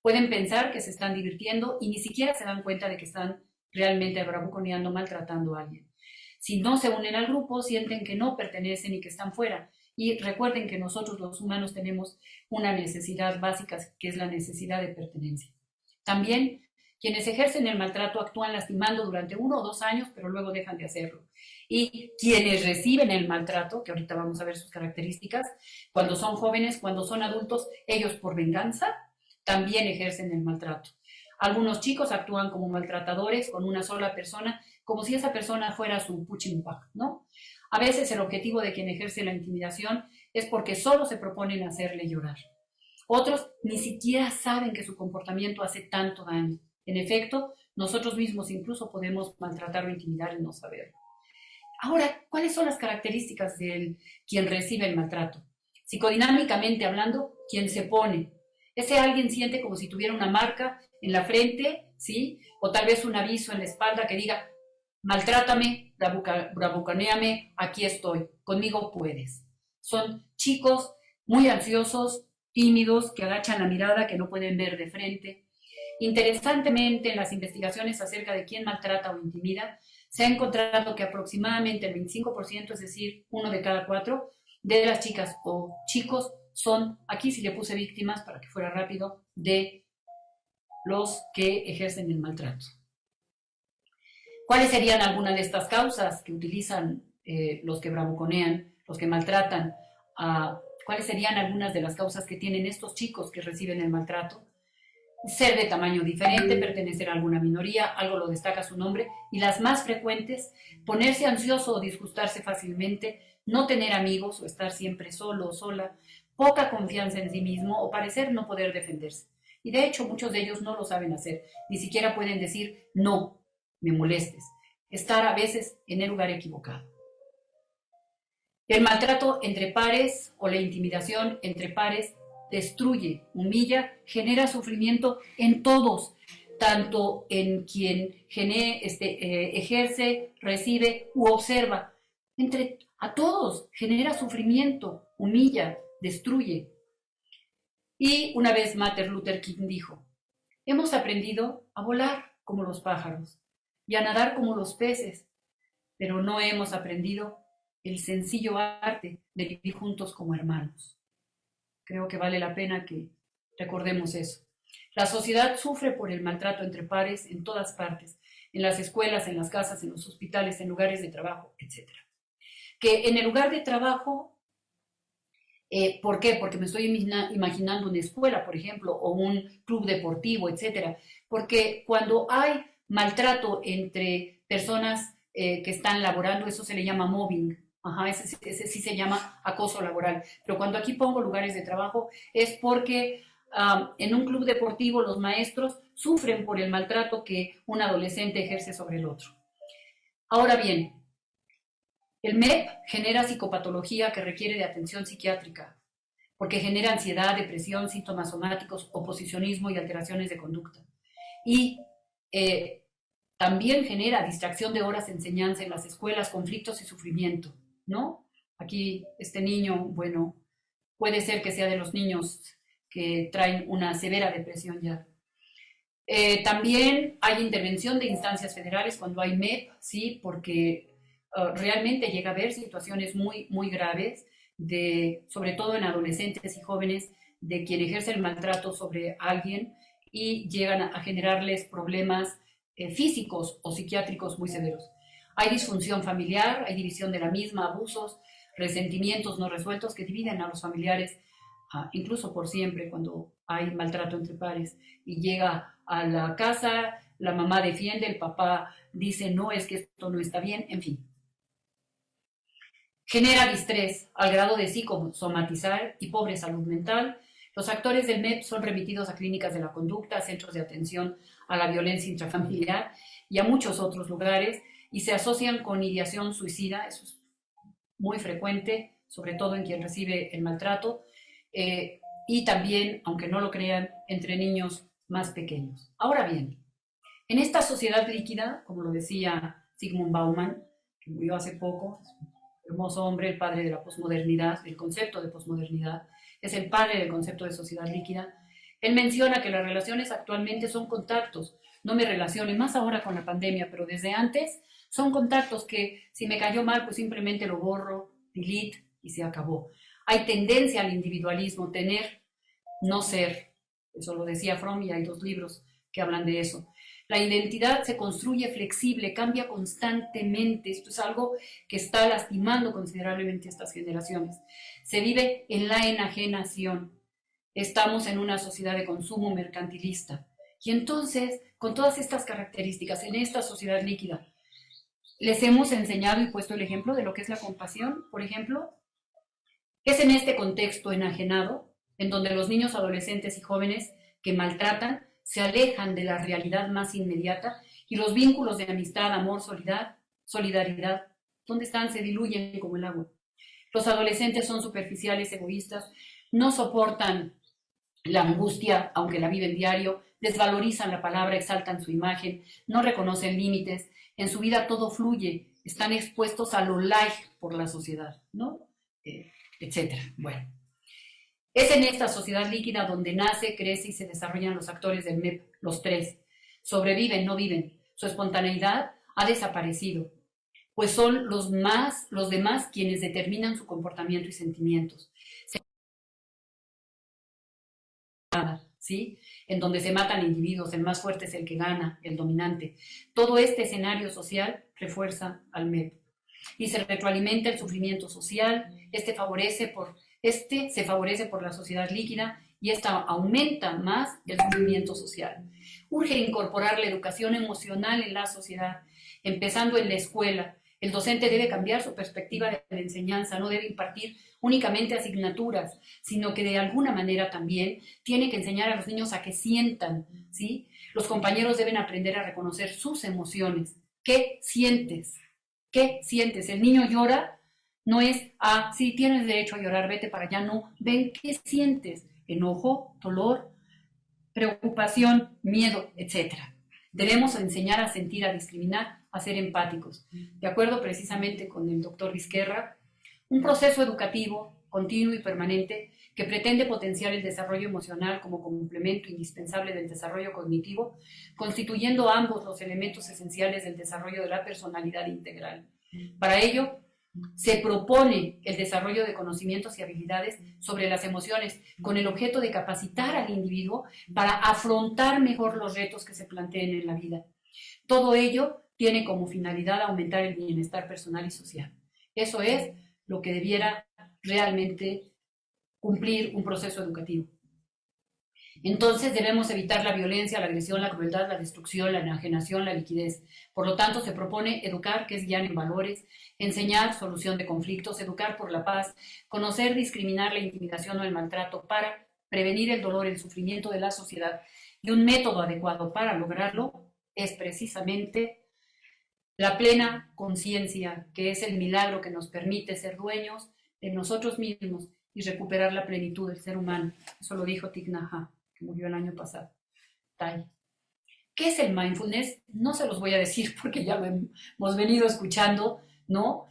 Pueden pensar que se están divirtiendo y ni siquiera se dan cuenta de que están realmente bravuconeando, maltratando a alguien. Si no se unen al grupo, sienten que no pertenecen y que están fuera. Y recuerden que nosotros los humanos tenemos una necesidad básica, que es la necesidad de pertenencia. También quienes ejercen el maltrato actúan lastimando durante 1 o 2 años, pero luego dejan de hacerlo. Y quienes reciben el maltrato, que ahorita vamos a ver sus características, cuando son jóvenes, cuando son adultos, ellos por venganza también ejercen el maltrato. Algunos chicos actúan como maltratadores con una sola persona, como si esa persona fuera su punching bag, ¿no? A veces el objetivo de quien ejerce la intimidación es porque solo se proponen hacerle llorar. Otros ni siquiera saben que su comportamiento hace tanto daño. En efecto, nosotros mismos incluso podemos maltratar o intimidar y no saberlo. Ahora, ¿cuáles son las características de quien recibe el maltrato? Psicodinámicamente hablando, quien se pone. Ese alguien siente como si tuviera una marca en la frente, ¿sí? O tal vez un aviso en la espalda que diga, maltrátame, bravucanéame, aquí estoy, conmigo puedes. Son chicos muy ansiosos, tímidos, que agachan la mirada, que no pueden ver de frente. Interesantemente, en las investigaciones acerca de quién maltrata o intimida, se ha encontrado que aproximadamente el 25%, es decir, 1 de cada 4, de las chicas o chicos son, aquí sí le puse víctimas para que fuera rápido, de los que ejercen el maltrato. ¿Cuáles serían algunas de estas causas que utilizan los que bravuconean, los que maltratan? ¿Cuáles serían algunas de las causas que tienen estos chicos que reciben el maltrato? Ser de tamaño diferente, pertenecer a alguna minoría, algo lo destaca su nombre, y las más frecuentes, ponerse ansioso o disgustarse fácilmente, no tener amigos o estar siempre solo o sola, poca confianza en sí mismo o parecer no poder defenderse. Y de hecho muchos de ellos no lo saben hacer, ni siquiera pueden decir no, me molestes, estar a veces en el lugar equivocado. El maltrato entre pares o la intimidación entre pares destruye, humilla, genera sufrimiento en todos, tanto en quien ejerce, recibe u observa. A todos genera sufrimiento, humilla, destruye. Y una vez Martin Luther King dijo, hemos aprendido a volar como los pájaros y a nadar como los peces, pero no hemos aprendido el sencillo arte de vivir juntos como hermanos. Creo que vale la pena que recordemos eso. La sociedad sufre por el maltrato entre pares en todas partes, en las escuelas, en las casas, en los hospitales, en lugares de trabajo, etc. Que en el lugar de trabajo, ¿por qué? Porque me estoy imaginando una escuela, por ejemplo, o un club deportivo, etc. Porque cuando hay maltrato entre personas que están laborando, eso se le llama mobbing. Ese sí se llama acoso laboral. Pero cuando aquí pongo lugares de trabajo es porque en un club deportivo los maestros sufren por el maltrato que un adolescente ejerce sobre el otro. Ahora bien, el MEP genera psicopatología que requiere de atención psiquiátrica, porque genera ansiedad, depresión, síntomas somáticos, oposicionismo y alteraciones de conducta. Y también genera distracción de horas de enseñanza en las escuelas, conflictos y sufrimiento, ¿no? Aquí este niño, bueno, puede ser que sea de los niños que traen una severa depresión ya. También hay intervención de instancias federales cuando hay MEP, sí, porque realmente llega a haber situaciones muy, muy graves, sobre todo en adolescentes y jóvenes, de quien ejerce el maltrato sobre alguien y llegan a generarles problemas físicos o psiquiátricos muy severos. Hay disfunción familiar, hay división de la misma, abusos, resentimientos no resueltos que dividen a los familiares, incluso por siempre cuando hay maltrato entre pares. Y llega a la casa, la mamá defiende, el papá dice, no, es que esto no está bien, en fin. Genera distrés al grado de psicosomatizar y pobre salud mental. Los actores del MEP son remitidos a clínicas de la conducta, centros de atención a la violencia intrafamiliar y a muchos otros lugares, y se asocian con ideación suicida, eso es muy frecuente, sobre todo en quien recibe el maltrato, y también, aunque no lo crean, entre niños más pequeños. Ahora bien, en esta sociedad líquida, como lo decía Zygmunt Bauman, que murió hace poco, es un hermoso hombre, el padre de la posmodernidad, del concepto de posmodernidad, es el padre del concepto de sociedad líquida. Él menciona que las relaciones actualmente son contactos, no me relaciono, más ahora con la pandemia, pero desde antes son contactos que si me cayó mal, pues simplemente lo borro, delete, y se acabó. Hay tendencia al individualismo, tener, no ser. Eso lo decía Fromm y hay 2 libros que hablan de eso. La identidad se construye flexible, cambia constantemente. Esto es algo que está lastimando considerablemente a estas generaciones. Se vive en la enajenación. Estamos en una sociedad de consumo mercantilista. Y entonces, con todas estas características, en esta sociedad líquida, les hemos enseñado y puesto el ejemplo de lo que es la compasión, por ejemplo. Es en este contexto enajenado, en donde los niños, adolescentes y jóvenes que maltratan se alejan de la realidad más inmediata y los vínculos de amistad, amor, solidaridad, ¿dónde están? Se diluyen como el agua. Los adolescentes son superficiales, egoístas, no soportan la angustia, aunque la viven diario, desvalorizan la palabra, exaltan su imagen, no reconocen límites, en su vida todo fluye, están expuestos a lo light por la sociedad, ¿no? Etcétera. Bueno. Es en esta sociedad líquida donde nace, crece y se desarrollan los actores del MEP, los 3. Sobreviven, no viven. Su espontaneidad ha desaparecido, pues son los demás quienes determinan su comportamiento y sentimientos. ¿Sí? En donde se matan individuos, el más fuerte es el que gana, el dominante. Todo este escenario social refuerza al MEP y se retroalimenta el sufrimiento social. Este se favorece por la sociedad líquida y esta aumenta más el sufrimiento social. Urge incorporar la educación emocional en la sociedad, empezando en la escuela. El docente debe cambiar su perspectiva de la enseñanza, no debe impartir únicamente asignaturas, sino que de alguna manera también tiene que enseñar a los niños a que sientan, ¿sí? Los compañeros deben aprender a reconocer sus emociones. ¿Qué sientes? ¿Qué sientes? El niño llora, no es, sí, tienes derecho a llorar, vete para allá, no. Ven, ¿qué sientes? Enojo, dolor, preocupación, miedo, etc. Debemos enseñar a sentir, a discriminar, a ser empáticos. De acuerdo precisamente con el doctor Vizquerra, un proceso educativo continuo y permanente que pretende potenciar el desarrollo emocional como complemento indispensable del desarrollo cognitivo, constituyendo ambos los elementos esenciales del desarrollo de la personalidad integral. Para ello, se propone el desarrollo de conocimientos y habilidades sobre las emociones con el objeto de capacitar al individuo para afrontar mejor los retos que se planteen en la vida. Todo ello tiene como finalidad aumentar el bienestar personal y social. Eso es lo que debiera realmente cumplir un proceso educativo. Entonces debemos evitar la violencia, la agresión, la crueldad, la destrucción, la enajenación, la liquidez. Por lo tanto, se propone educar, que es guiar en valores, enseñar solución de conflictos, educar por la paz, conocer, discriminar la intimidación o el maltrato para prevenir el dolor, el sufrimiento de la sociedad. Y un método adecuado para lograrlo es precisamente la plena conciencia, que es el milagro que nos permite ser dueños de nosotros mismos y recuperar la plenitud del ser humano. Eso lo dijo Thich Nhat Hanh, que murió el año pasado. ¿Qué es el mindfulness? No se los voy a decir porque ya lo hemos venido escuchando, ¿no?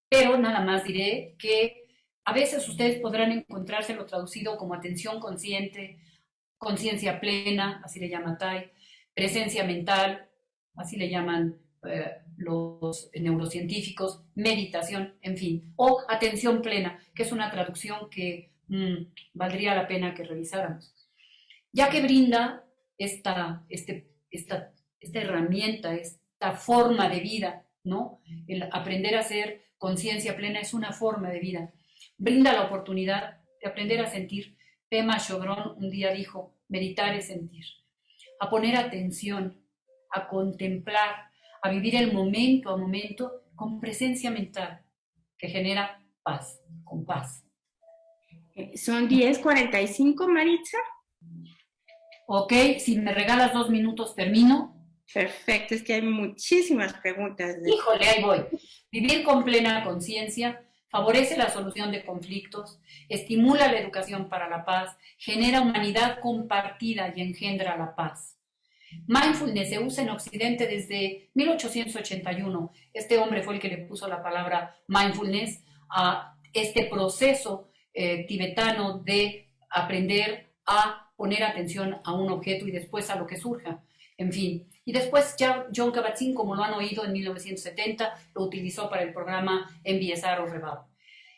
Pero nada más diré que a veces ustedes podrán encontrárselo traducido como atención consciente, conciencia plena, así le llama Tai, presencia mental, así le llaman los neurocientíficos, meditación, en fin, o atención plena, que es una traducción que valdría la pena que revisáramos. Ya que brinda esta herramienta, esta forma de vida, ¿no? El aprender a ser conciencia plena es una forma de vida. Brinda la oportunidad de aprender a sentir. Pema Chodron un día dijo, meditar es sentir. A poner atención, a contemplar, a vivir el momento a momento con presencia mental, que genera paz, con paz. Son 10:45, Maritza. Ok, si me regalas 2 minutos, termino. Perfecto, es que hay muchísimas preguntas. Híjole, ahí voy. Vivir con plena conciencia favorece la solución de conflictos, estimula la educación para la paz, genera humanidad compartida y engendra la paz. Mindfulness se usa en Occidente desde 1881. Este hombre fue el que le puso la palabra mindfulness a este proceso tibetano de aprender a poner atención a un objeto y después a lo que surja. En fin, y después ya Jon Kabat-Zinn, como lo han oído en 1970, lo utilizó para el programa MBSR o Revival.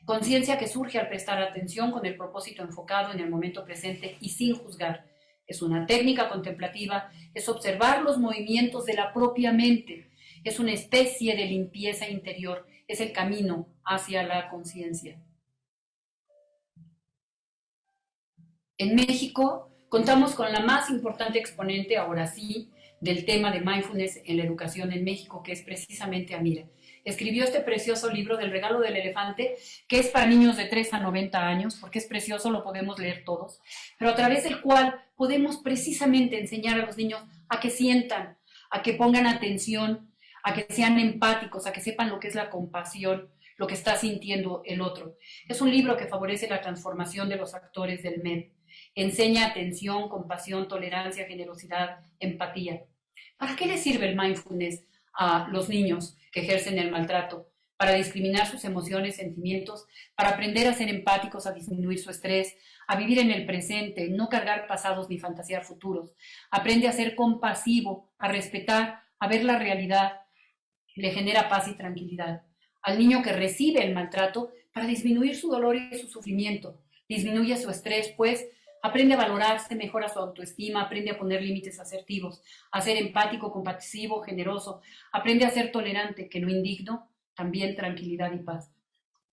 Conciencia que surge al prestar atención con el propósito enfocado en el momento presente y sin juzgar. Es una técnica contemplativa, es observar los movimientos de la propia mente, es una especie de limpieza interior, es el camino hacia la conciencia. En México contamos con la más importante exponente, ahora sí, del tema de mindfulness en la educación en México, que es precisamente Amira. Escribió este precioso libro del regalo del elefante, que es para niños de 3 a 90 años, porque es precioso, lo podemos leer todos, pero a través del cual podemos precisamente enseñar a los niños a que sientan, a que pongan atención, a que sean empáticos, a que sepan lo que es la compasión, lo que está sintiendo el otro. Es un libro que favorece la transformación de los actores del MED. Enseña atención, compasión, tolerancia, generosidad, empatía. ¿Para qué les sirve el mindfulness a los niños que ejercen el maltrato? Para discriminar sus emociones, sentimientos, para aprender a ser empáticos, a disminuir su estrés, a vivir en el presente, no cargar pasados ni fantasear futuros. Aprende a ser compasivo, a respetar, a ver la realidad. Le genera paz y tranquilidad. Al niño que recibe el maltrato, para disminuir su dolor y su sufrimiento. Disminuye su estrés, pues aprende a valorarse, mejora su autoestima, aprende a poner límites asertivos, a ser empático, compasivo, generoso, aprende a ser tolerante, que no indigno, también tranquilidad y paz.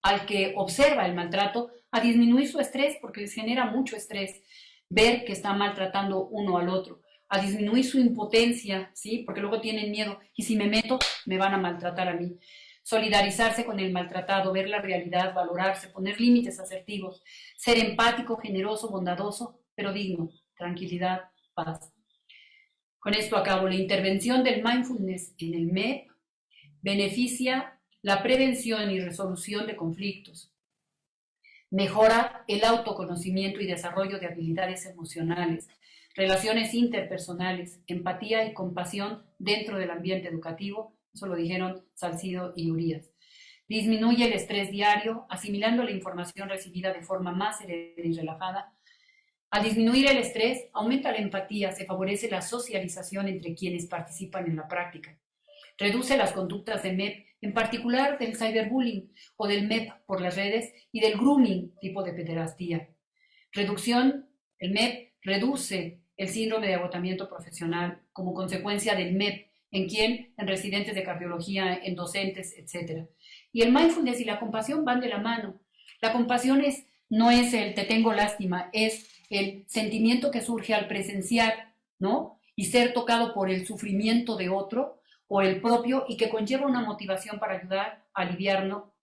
Al que observa el maltrato, a disminuir su estrés, porque les genera mucho estrés ver que está maltratando uno al otro, a disminuir su impotencia, ¿sí? Porque luego tienen miedo, y si me meto, me van a maltratar a mí. Solidarizarse con el maltratado, ver la realidad, valorarse, poner límites asertivos, ser empático, generoso, bondadoso, pero digno, tranquilidad, paz. Con esto acabo. La intervención del mindfulness en el MEP beneficia la prevención y resolución de conflictos, mejora el autoconocimiento y desarrollo de habilidades emocionales, relaciones interpersonales, empatía y compasión dentro del ambiente educativo. Eso lo dijeron Salcido y Urías. Disminuye el estrés diario, asimilando la información recibida de forma más serena y relajada. Al disminuir el estrés, aumenta la empatía, se favorece la socialización entre quienes participan en la práctica. Reduce las conductas de MEP, en particular del cyberbullying o del MEP por las redes y del grooming, tipo de pederastía. El MEP reduce el síndrome de agotamiento profesional como consecuencia del MEP. ¿En quién? En residentes de cardiología, en docentes, etc. Y el mindfulness y la compasión van de la mano. La compasión no es el te tengo lástima, es el sentimiento que surge al presenciar, ¿no? Y ser tocado por el sufrimiento de otro o el propio, y que conlleva una motivación para ayudar a aliviarlo,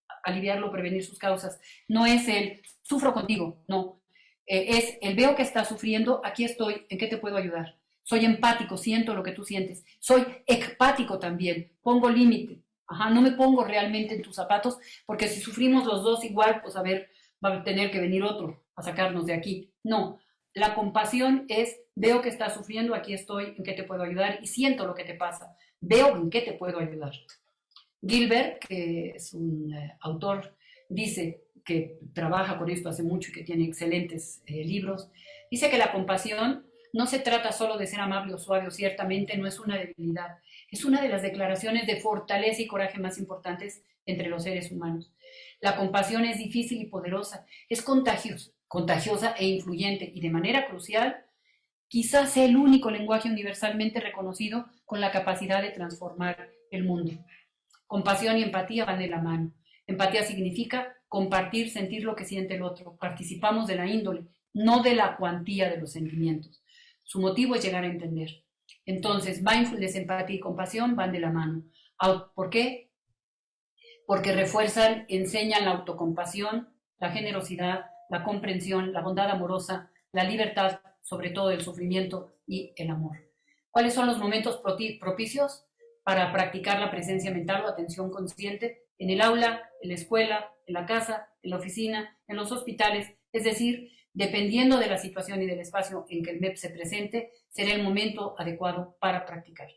prevenir sus causas. No es el sufro contigo, no. Es el veo que estás sufriendo, aquí estoy, ¿en qué te puedo ayudar? Soy empático, siento lo que tú sientes. Soy ecpático también, pongo límite. No me pongo realmente en tus zapatos, porque si sufrimos los dos igual, pues a ver, va a tener que venir otro a sacarnos de aquí. No, la compasión es, veo que estás sufriendo, aquí estoy, ¿en qué te puedo ayudar? Y siento lo que te pasa, veo en qué te puedo ayudar. Gilbert, que es un autor, dice que trabaja con esto hace mucho y que tiene excelentes libros, dice que la compasión no se trata solo de ser amable o suave, o ciertamente no es una debilidad, es una de las declaraciones de fortaleza y coraje más importantes entre los seres humanos. La compasión es difícil y poderosa, es contagiosa e influyente, y de manera crucial, quizás sea el único lenguaje universalmente reconocido con la capacidad de transformar el mundo. Compasión y empatía van de la mano. Empatía significa compartir, sentir lo que siente el otro. Participamos de la índole, no de la cuantía de los sentimientos. Su motivo es llegar a entender. Entonces, mindfulness, empatía y compasión van de la mano. ¿Por qué? Porque refuerzan, enseñan la autocompasión, la generosidad, la comprensión, la bondad amorosa, la libertad, sobre todo el sufrimiento y el amor. ¿Cuáles son los momentos propicios para practicar la presencia mental o atención consciente? En el aula, en la escuela, en la casa, en la oficina, en los hospitales, es decir, dependiendo de la situación y del espacio en que el MEP se presente, será el momento adecuado para practicar.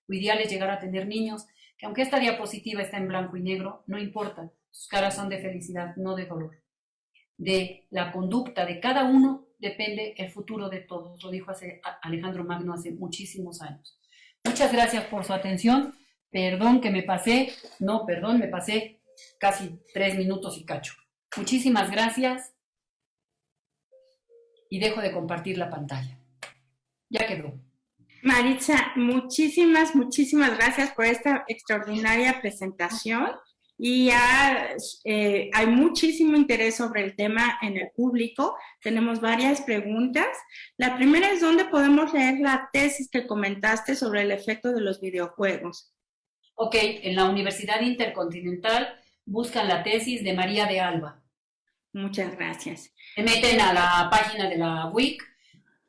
Lo ideal es llegar a tener niños que, aunque esta diapositiva está en blanco y negro, no importa, sus caras son de felicidad, no de dolor. De la conducta de cada uno depende el futuro de todos, lo dijo Alejandro Magno hace muchísimos años. Muchas gracias por su atención. Me pasé casi 3 minutos y cacho. Muchísimas gracias y dejo de compartir la pantalla. Ya quedó. Maritza, muchísimas gracias por esta extraordinaria presentación. Y ya hay muchísimo interés sobre el tema en el público. Tenemos varias preguntas. La primera es, ¿dónde podemos leer la tesis que comentaste sobre el efecto de los videojuegos? Ok, en la Universidad Intercontinental buscan la tesis de María de Alba. Muchas gracias. Se meten a la página de la WIC,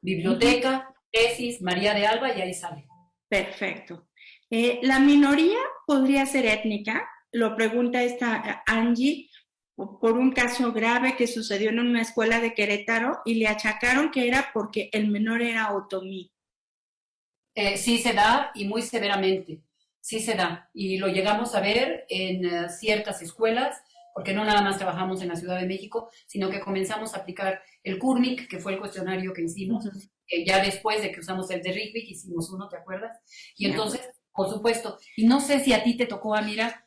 biblioteca, tesis, María de Alba, y ahí sale. Perfecto. ¿La minoría podría ser étnica? Lo pregunta esta Angie por un caso grave que sucedió en una escuela de Querétaro y le achacaron que era porque el menor era otomí. Sí se da, y muy severamente. Sí se da. Y lo llegamos a ver en ciertas escuelas, porque no nada más trabajamos en la Ciudad de México, sino que comenzamos a aplicar el CURMIC, que fue el cuestionario que hicimos, ya después de que usamos el de Rigby, hicimos uno, ¿te acuerdas? Y entonces, por supuesto, y no sé si a ti te tocó, Amira,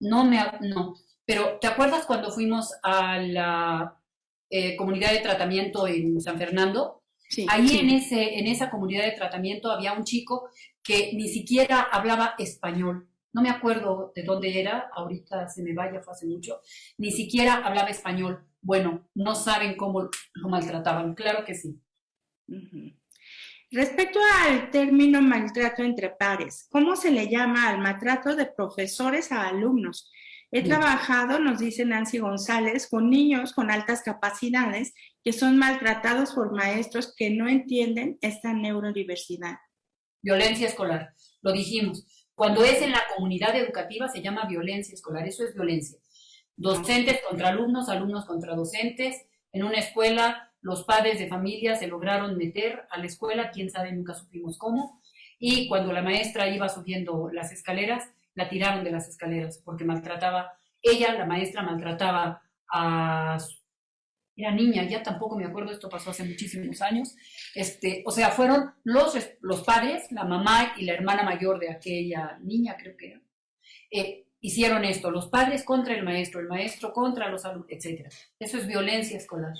no, pero ¿te acuerdas cuando fuimos a la comunidad de tratamiento en San Fernando? Sí, ahí sí. en esa comunidad de tratamiento había un chico que ni siquiera hablaba español. No me acuerdo de dónde era, ahorita se me vaya, fue hace mucho. Ni siquiera hablaba español. Bueno, no saben cómo lo maltrataban, claro que sí. Respecto al término maltrato entre pares, ¿cómo se le llama al maltrato de profesores a alumnos? He trabajado, nos dice Nancy González, con niños con altas capacidades que son maltratados por maestros que no entienden esta neurodiversidad. Violencia escolar, lo dijimos. Cuando es en la comunidad educativa se llama violencia escolar, eso es violencia. Docentes contra alumnos, alumnos contra docentes. En una escuela, los padres de familia se lograron meter a la escuela, quién sabe, nunca supimos cómo. Y cuando la maestra iba subiendo las escaleras, la tiraron de las escaleras porque maltrataba, ella, la maestra, maltrataba a era niña, ya tampoco me acuerdo, esto pasó hace muchísimos años. O sea, fueron los padres, la mamá y la hermana mayor de aquella niña, creo que era, hicieron esto, los padres contra el maestro contra los alumnos, etc. Eso es violencia escolar.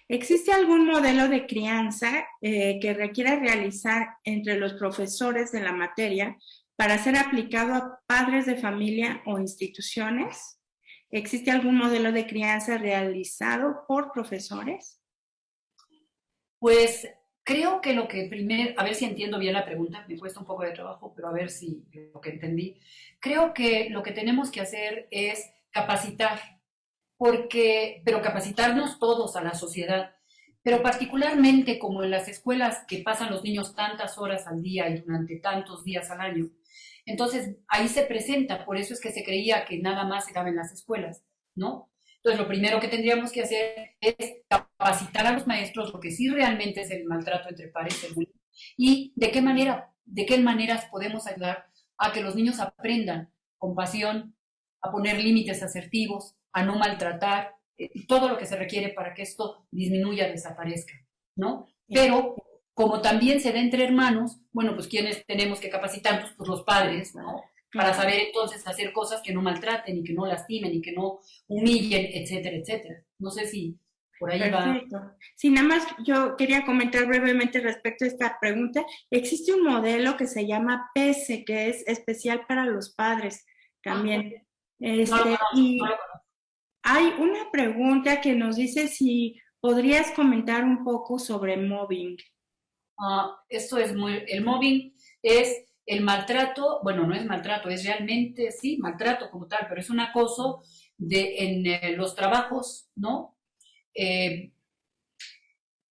¿Existe algún modelo de crianza que requiera realizar entre los profesores de la materia para ser aplicado a padres de familia o instituciones? ¿Existe algún modelo de crianza realizado por profesores? Pues creo que lo que primero, a ver si entiendo bien la pregunta, me cuesta un poco de trabajo, pero a ver si lo que entendí. Creo que lo que tenemos que hacer es capacitar, pero capacitarnos todos a la sociedad, pero particularmente como en las escuelas que pasan los niños tantas horas al día y durante tantos días al año. Entonces, ahí se presenta, por eso es que se creía que nada más se daba en las escuelas, ¿no? Entonces, lo primero que tendríamos que hacer es capacitar a los maestros lo que sí realmente es el maltrato entre pares, el bullying, y de qué maneras podemos ayudar a que los niños aprendan compasión, a poner límites asertivos, a no maltratar, todo lo que se requiere para que esto disminuya, desaparezca, ¿no? Pero como también se da entre hermanos, bueno, pues ¿quiénes tenemos que capacitarnos? Pues los padres, ¿no? Para saber entonces hacer cosas que no maltraten y que no lastimen y que no humillen, etcétera, etcétera. No sé si por ahí Perfecto. va. Sí, nada más yo quería comentar brevemente respecto a esta pregunta. Existe un modelo que se llama PESE, que es especial para los padres también. Y hay una pregunta que nos dice si podrías comentar un poco sobre mobbing. Esto es el mobbing es el maltrato, bueno, no es maltrato, es realmente, sí, maltrato como tal, pero es un acoso en los trabajos, ¿no?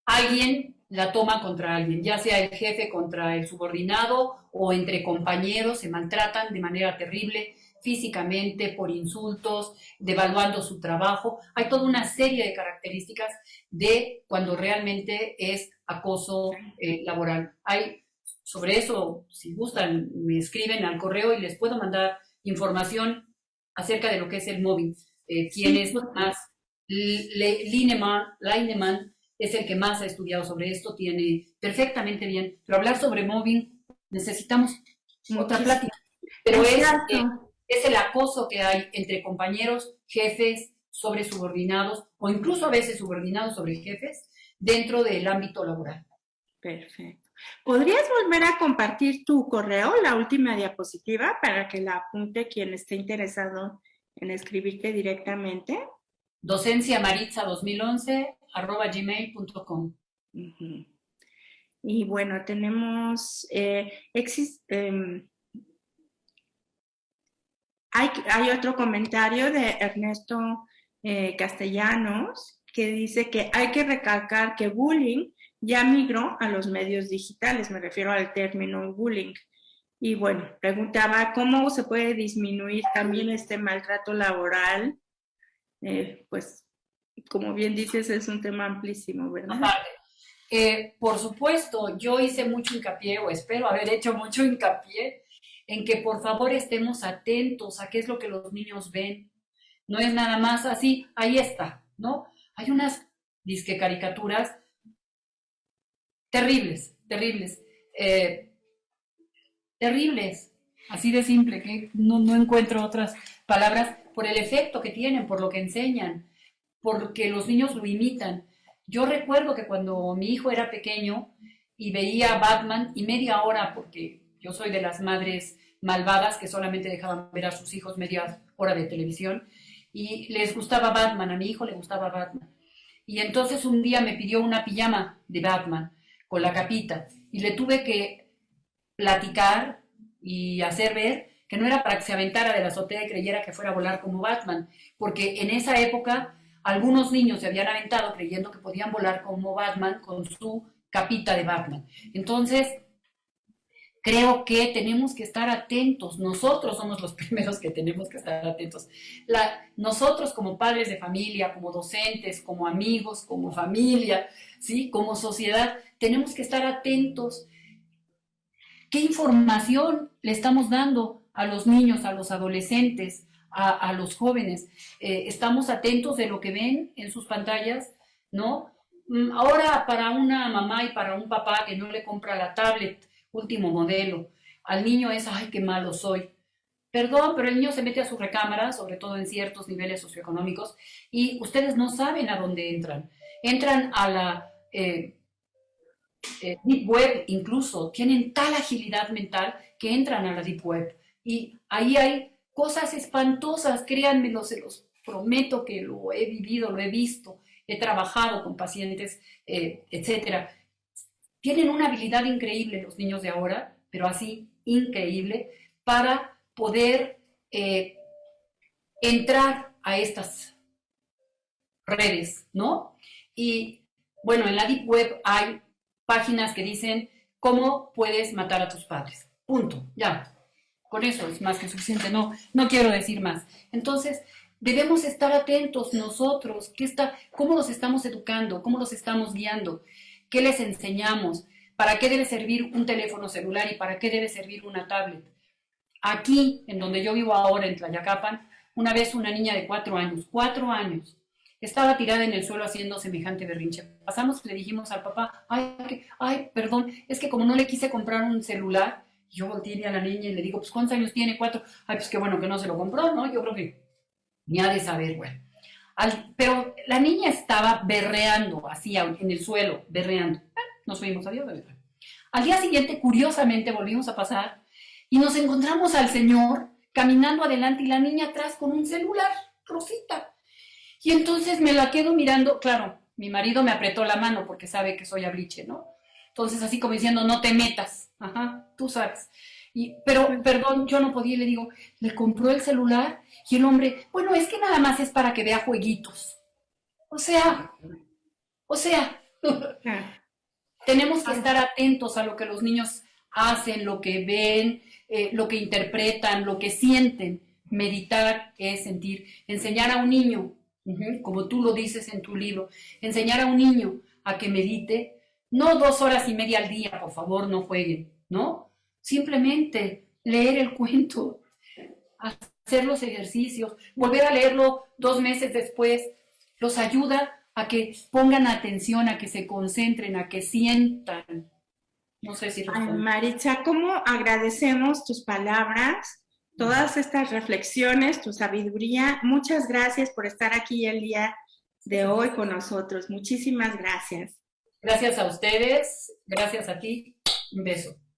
Alguien la toma contra alguien, ya sea el jefe contra el subordinado o entre compañeros, se maltratan de manera terrible, físicamente, por insultos, devaluando su trabajo. Hay toda una serie de características de cuando realmente es acoso laboral. Sobre eso, si gustan, me escriben al correo y les puedo mandar información acerca de lo que es el mobbing. Quién es más, Lineman es el que más ha estudiado sobre esto, tiene perfectamente bien, pero hablar sobre mobbing necesitamos otra plática. Pero es el acoso que hay entre compañeros, jefes, sobre subordinados, o incluso a veces subordinados sobre jefes, dentro del ámbito laboral. Perfecto. ¿Podrías volver a compartir tu correo, la última diapositiva, para que la apunte quien esté interesado en escribirte directamente? docenciamaritza2011@gmail.com. Uh-huh. Y bueno, tenemos, hay otro comentario de Ernesto Castellanos que dice que hay que recalcar que bullying ya migró a los medios digitales, me refiero al término bullying. Y bueno, preguntaba cómo se puede disminuir también este maltrato laboral. Pues, como bien dices, es un tema amplísimo, ¿verdad? Por supuesto, yo hice mucho hincapié, o espero haber hecho mucho hincapié, en que por favor estemos atentos a qué es lo que los niños ven. No es nada más así, ahí está, ¿no? Hay unas disque caricaturas terribles, terribles, así de simple, que no encuentro otras palabras, por el efecto que tienen, por lo que enseñan, porque los niños lo imitan. Yo recuerdo que cuando mi hijo era pequeño y veía Batman, y media hora, porque yo soy de las madres malvadas que solamente dejaban ver a sus hijos media hora de televisión, y les gustaba Batman, a mi hijo le gustaba Batman. Y entonces un día me pidió una pijama de Batman con la capita, y le tuve que platicar y hacer ver que no era para que se aventara de la azotea y creyera que fuera a volar como Batman, porque en esa época algunos niños se habían aventado creyendo que podían volar como Batman con su capita de Batman. Entonces, creo que tenemos que estar atentos. Nosotros somos los primeros que tenemos que estar atentos. Nosotros como padres de familia, como docentes, como amigos, como familia, ¿sí? Como sociedad, tenemos que estar atentos. ¿Qué información le estamos dando a los niños, a los adolescentes, a los jóvenes? ¿Estamos atentos de lo que ven en sus pantallas? ¿No? Ahora, para una mamá y para un papá que no le compra la tablet último modelo, al niño es, ay, qué malo soy. Perdón, pero el niño se mete a su recámara, sobre todo en ciertos niveles socioeconómicos, y ustedes no saben a dónde entran. Entran a la Deep Web, incluso, tienen tal agilidad mental que entran a la Deep Web. Y ahí hay cosas espantosas, créanmelo, se los prometo que lo he vivido, lo he visto, he trabajado con pacientes, etcétera. Tienen una habilidad increíble los niños de ahora, pero así increíble, para poder entrar a estas redes, ¿no? Y bueno, en la Deep Web hay páginas que dicen cómo puedes matar a tus padres. Punto, ya. Con eso es más que suficiente, no quiero decir más. Entonces, debemos estar atentos nosotros, cómo los estamos educando, cómo los estamos guiando. ¿Qué les enseñamos? ¿Para qué debe servir un teléfono celular y para qué debe servir una tablet? Aquí, en donde yo vivo ahora, en Tlayacapan, una vez una niña de 4 años, estaba tirada en el suelo haciendo semejante berrinche. Pasamos y le dijimos al papá, ay, perdón, es que como no le quise comprar un celular, yo volteé a la niña y le digo, pues ¿cuántos años tiene? 4. Ay, pues qué bueno que no se lo compró, ¿no? Yo creo que ni ha de saber, bueno. Pero la niña estaba berreando, así en el suelo, berreando. Nos fuimos, adiós. Al día siguiente, curiosamente, volvimos a pasar y nos encontramos al señor caminando adelante y la niña atrás con un celular, Rosita. Y entonces me la quedo mirando, claro, mi marido me apretó la mano porque sabe que soy abliche, ¿no? Entonces así como diciendo, no te metas, tú sabes. Pero, perdón, yo no podía, le digo, le compró el celular y el hombre, bueno, es que nada más es para que vea jueguitos. O sea, tenemos que estar atentos a lo que los niños hacen, lo que ven, lo que interpretan, lo que sienten. Meditar es sentir. Enseñar a un niño, como tú lo dices en tu libro, enseñar a un niño a que medite, no 2 horas y media al día, por favor, no jueguen, ¿no? Simplemente leer el cuento, hacer los ejercicios, volver a leerlo 2 meses después, los ayuda a que pongan atención, a que se concentren, a que sientan. No sé si... Ay, Maritza, ¿cómo agradecemos tus palabras? todas estas reflexiones, tu sabiduría. Muchas gracias por estar aquí el día de hoy con nosotros. Muchísimas gracias. Gracias a ustedes, gracias a ti. Un beso.